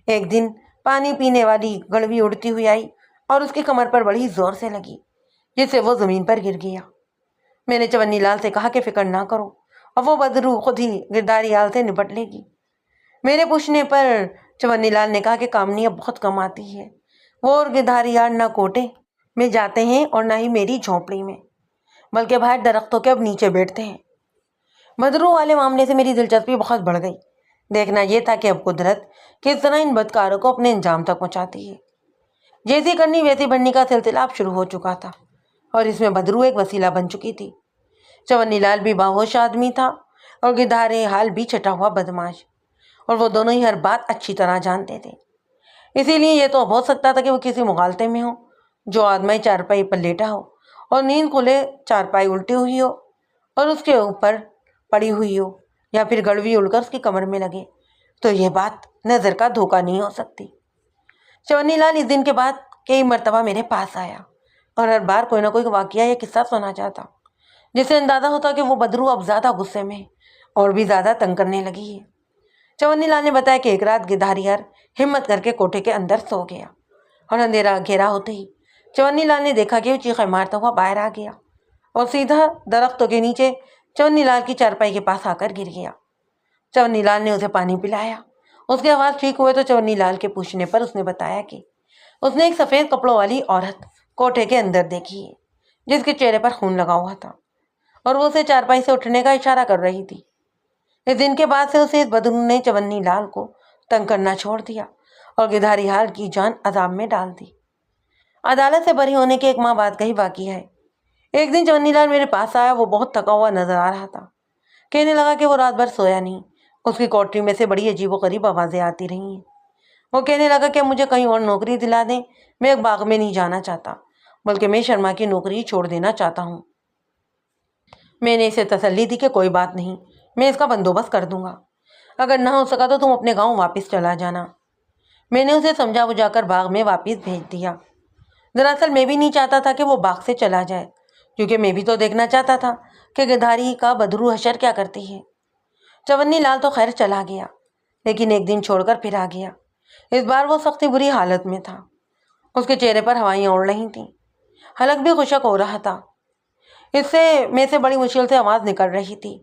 S1: ایک دن پانی پینے والی گڑوی اڑتی ہوئی آئی اور اس کی کمر پر بڑی زور سے لگی، جس سے وہ زمین پر گر گیا۔ میں نے چونی لال سے کہا کہ فکر نہ کرو، اور وہ بدرو خود ہی گدھاریال سے نپٹ لے گی۔ میرے پوچھنے پر چونی لال نے کہا کہ کامنی اب بہت کم آتی ہے، وہ اور گدھاریال نہ کوٹے میں جاتے ہیں اور نہ ہی میری جھونپڑی میں، بلکہ باہر درختوں کے اب نیچے بیٹھتے ہیں۔ بدرو والے معاملے سے میری دلچسپی بہت بڑھ گئی۔ دیکھنا یہ تھا کہ اب قدرت کس طرح ان بدکاروں کو اپنے انجام تک پہنچاتی ہے۔ جیسی کرنی ویسی بننی کا سلسلہ اب شروع ہو چکا تھا، اور اس میں بدرو ایک وسیلہ بن چکی تھی۔ چونی لال بھی باہوش آدمی تھا اور گدھارے حال بھی چھٹا ہوا بدماش، اور وہ دونوں ہی ہر بات اچھی طرح جانتے تھے۔ اسی لیے یہ تو اب ہو سکتا تھا کہ وہ کسی مغالطے میں ہو، جو آدمی چارپائی پر لیٹا ہو اور نیند کھلے چارپائی الٹی ہوئی ہو اور اس کے اوپر پڑی ہوئی ہو، یا پھر گڑوی اڑ کر اس کی کمر میں لگے، تو یہ بات نظر کا دھوکہ نہیں ہو سکتی۔ چونی لال اس دن کے بعد کئی مرتبہ میرے پاس آیا اور ہر بار کوئی نہ کوئی واقعہ یا قصہ سنا جاتا، جس سے اندازہ ہوتا کہ وہ بدرو اب زیادہ غصے میں اور بھی زیادہ تنگ کرنے لگی ہے۔ چونی لال نے بتایا کہ ایک رات گدھاریار ہمت کر کے کوٹھے کے اندر سو گیا، اور اندھیرا گھیرا ہوتے ہی چونی لال نے دیکھا کہ وہ چیخیں مارتا ہوا باہر آ گیا اور سیدھا درختوں کے نیچے چونی لال کی چارپائی کے پاس آ کر گر گیا۔ چونی لال نے اسے پانی پلایا، اس کے آواز ٹھیک ہوئے تو چونی لال کے پوچھنے پر اس نے بتایا کہ اس نے ایک سفید کپڑوں والی عورت کوٹھے کے اندر دیکھی ہے، جس کے چہرے پر خون لگا ہوا تھا، اور وہ اسے چارپائی سے اٹھنے کا اشارہ کر رہی تھی۔ اس دن کے بعد سے اسے اس بدرو نے چونی لال کو تنگ کرنا چھوڑ دیا اور گدھاری حال کی جان عذاب میں ڈال دی۔ عدالت سے بری ہونے کے 1 ماہ بعد کا ہی واقعہ ہے۔ ایک دن چونی لال میرے پاس آیا، وہ بہت تھکا ہوا نظر آ رہا تھا۔ کہنے لگا کہ وہ رات بھر سویا نہیں، اس کی کوٹری میں سے بڑی عجیب و غریب آوازیں آتی رہی ہیں۔ وہ کہنے لگا کہ مجھے کہیں اور نوکری دلا دیں، میں ایک باغ میں نہیں جانا چاہتا، بلکہ میں شرما کی نوکری چھوڑ دینا چاہتا ہوں۔ میں نے اسے تسلی دی کہ کوئی بات نہیں، میں اس کا بندوبست کر دوں گا، اگر نہ ہو سکا تو تم اپنے گاؤں واپس چلا جانا۔ میں نے اسے سمجھا بجھا کر باغ میں واپس بھیج دیا۔ دراصل میں بھی نہیں چاہتا تھا کہ وہ باغ سے چلا جائے، کیونکہ میں بھی تو دیکھنا چاہتا تھا کہ گدھاری کا بدرو حشر کیا کرتی ہے۔ چونی لال تو خیر چلا گیا، لیکن ایک دن چھوڑ کر پھر آ گیا۔ اس بار وہ سخت بری حالت میں تھا، اس کے چہرے پر ہوائیں اڑ رہی تھیں، حلق بھی خشک ہو رہا تھا، اس سے میں سے بڑی مشکل سے آواز نکل رہی تھی۔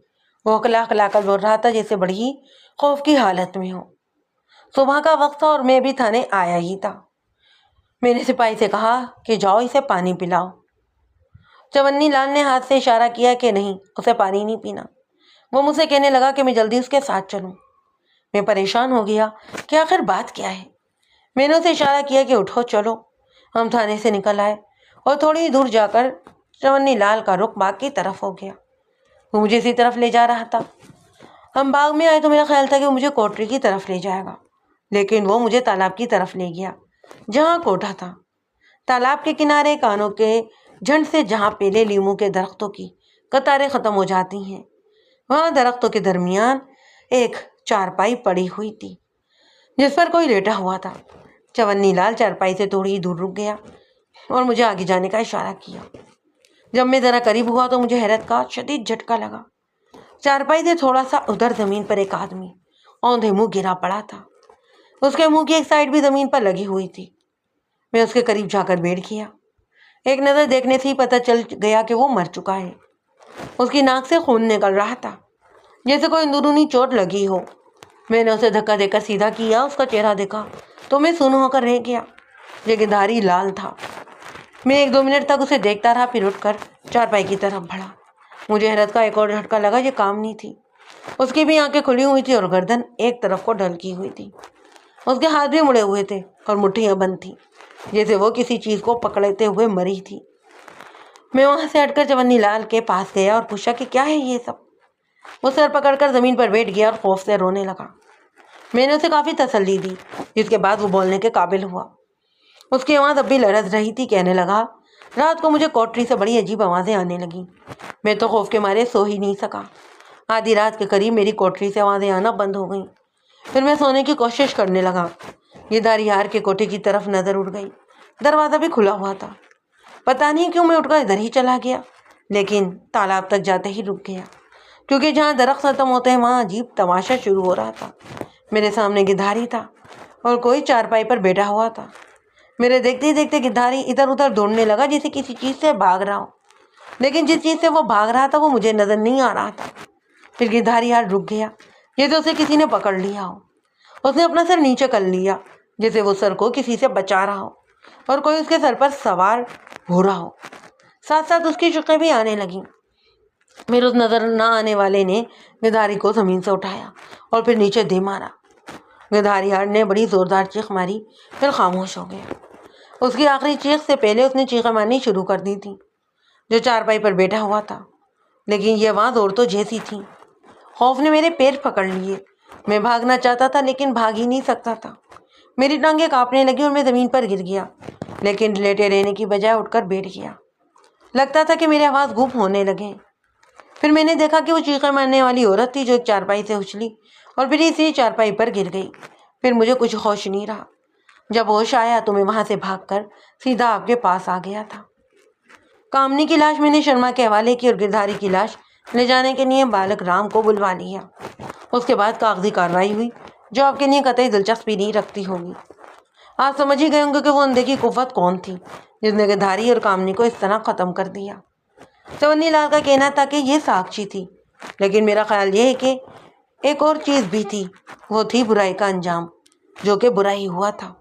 S1: وہ کلا کلا کر بول رہا تھا جیسے بڑی ہی خوف کی حالت میں ہو۔ صبح کا وقت تھا اور میں بھی تھانے آیا ہی تھا۔ میں نے سپاہی سے کہا کہ جاؤ اسے پانی پلاؤ۔ چونی لال نے ہاتھ سے اشارہ کیا کہ نہیں، اسے پانی نہیں پینا۔ وہ مجھ سے کہنے لگا کہ میں جلدی اس کے ساتھ چلوں۔ میں پریشان ہو گیا کہ آخر بات کیا ہے۔ میں نے اسے اشارہ کیا کہ اٹھو چلو، ہم تھانے سے نکل آئے اور تھوڑی ہی دور جا کر چونی لال کا رخ باغ کی طرف ہو گیا۔ وہ مجھے اسی طرف لے جا رہا تھا۔ ہم باغ میں آئے تو میرا خیال تھا کہ وہ مجھے کوٹری کی طرف لے جائے گا، لیکن وہ مجھے تالاب کی طرف لے گیا جہاں کوٹھا تھا۔ تالاب کے کنارے کانوں کے جھنڈ سے جہاں پیلے لیموں کے درختوں کی قطاریں ختم ہو جاتی ہیں، وہاں درختوں کے درمیان ایک چارپائی پڑی ہوئی تھی جس پر کوئی لیٹا ہوا تھا۔ چونی لال چارپائی سے تھوڑی ہی دور رک گیا اور مجھے آگے جانے کا اشارہ کیا۔ جب میں ذرا قریب ہوا تو مجھے حیرت کا شدید جھٹکا لگا۔ چارپائی سے تھوڑا سا ادھر زمین پر ایک آدمی اوندھے منہ گرا پڑا تھا۔ اس کے منہ کی ایک سائڈ بھی زمین پر لگی ہوئی تھی۔ میں اس کے قریب جا کر بیٹھ گیا۔ ایک نظر دیکھنے سے ہی پتہ چل گیا کہ وہ مر چکا ہے۔ اس کی ناک سے خون نکل رہا تھا جیسے کوئی اندرونی چوٹ لگی ہو۔ میں نے اسے دھکا دے کر سیدھا کیا۔ اس کا چہرہ دیکھا تو میں سن ہو کر رہ گیا۔ یہ گدھاری لال تھا۔ میں 1-2 منٹ تک اسے دیکھتا رہا، پھر اٹھ کر چارپائی کی طرف بڑھا۔ مجھے حیرت کا ایک اور جھٹکا لگا۔ یہ کامنی تھی۔ اس کی بھی آنکھیں کھلی ہوئی تھی اور گردن ایک طرف کو ڈھلکی ہوئی تھی۔ اس کے ہاتھ بھی مڑے ہوئے تھے اور مٹھیاں بند تھیں جیسے وہ کسی چیز کو پکڑتے ہوئے مری تھی۔ میں وہاں سے ہٹ کر چونی لال کے پاس گیا اور پوچھا کہ کیا ہے یہ سب؟ وہ سر پکڑ کر زمین پر بیٹھ گیا اور خوف سے رونے لگا۔ میں نے اسے کافی تسلی دی، جس کے بعد وہ بولنے کے قابل ہوا۔ اس کی آواز اب بھی لرز رہی تھی۔ کہنے لگا، رات کو مجھے کوٹری سے بڑی عجیب آوازیں آنے لگیں۔ میں تو خوف کے مارے سو ہی نہیں سکا۔ آدھی رات کے قریب میری کوٹری سے آوازیں آنا بند ہو گئیں۔ پھر میں سونے کی کوشش کرنے لگا۔ یہ دھاریہار کے کوٹھے کی طرف نظر اڑ گئی۔ دروازہ بھی کھلا ہوا تھا۔ پتہ نہیں کیوں میں اٹھ کر ادھر ہی چلا گیا، لیکن تالاب تک جاتے ہی رک گیا کیونکہ جہاں درخت ختم ہوتے ہیں وہاں عجیب تماشا شروع ہو رہا تھا۔ میرے سامنے گدھاری تھا اور کوئی چارپائی پر بیٹھا ہوا تھا۔ میرے دیکھتے ہی دیکھتے گدھاری ادھر ادھر دوڑنے لگا جیسے کسی چیز سے بھاگ رہا ہو، لیکن جس چیز سے وہ بھاگ رہا تھا وہ مجھے نظر نہیں آ رہا تھا۔ پھر گدھاریہار رک گیا جیسے اسے کسی نے پکڑ لیا ہو۔ اس نے اپنا سر نیچے کر لیا جیسے وہ سر کو کسی سے بچا رہا ہو اور کوئی اس کے سر پر سوار ہو رہا ہو۔ ساتھ ساتھ اس کی شقیں بھی آنے لگیں۔ پھر اس نظر نہ آنے والے نے گدھاری کو زمین سے اٹھایا اور پھر نیچے دے مارا۔ گدھاریہار نے بڑی زوردار چیخ ماری، پھر خاموش ہو گیا۔ اس کی آخری چیخ سے پہلے اس نے چیخیں مارنی شروع کر دی تھی جو چارپائی پر بیٹھا ہوا تھا، لیکن یہ آواز عورتوں جیسی تھی۔ خوف نے میرے پیر پکڑ لیے۔ میں بھاگنا چاہتا تھا لیکن بھاگ ہی نہیں سکتا تھا۔ میری ٹانگیں کانپنے لگی اور میں زمین پر گر گیا، لیکن لیٹے رہنے کی بجائے اٹھ کر بیٹھ گیا۔ لگتا تھا کہ میری آواز گم ہونے لگے۔ پھر میں نے دیکھا کہ وہ چیخیں مارنے والی عورت تھی جو ایک چارپائی سے اچھلی اور پھر اسی چارپائی پر گر گئی۔ پھر مجھے کچھ ہوش نہیں رہا۔ جب ہوش آیا تو میں وہاں سے بھاگ کر سیدھا آپ کے پاس آ گیا تھا۔ کامنی کی لاش میں نے شرما کے حوالے کی اور گردھاری کی لاش لے جانے کے لیے بالک رام کو بلوا لیا۔ اس کے بعد کاغذی کارروائی ہوئی جو آپ کے لیے قطعی دلچسپی نہیں رکھتی ہوگی۔ آپ سمجھ ہی گئے ہوں گے کہ وہ اندھے کی قوت کون تھی جس نے گدھاری اور کامنی کو اس طرح ختم کر دیا۔ چونی لال کا کہنا تھا کہ یہ ساکشی تھی، لیکن میرا خیال یہ ہے کہ ایک اور چیز بھی تھی، وہ تھی برائی کا انجام، جو کہ برا ہی ہوا تھا۔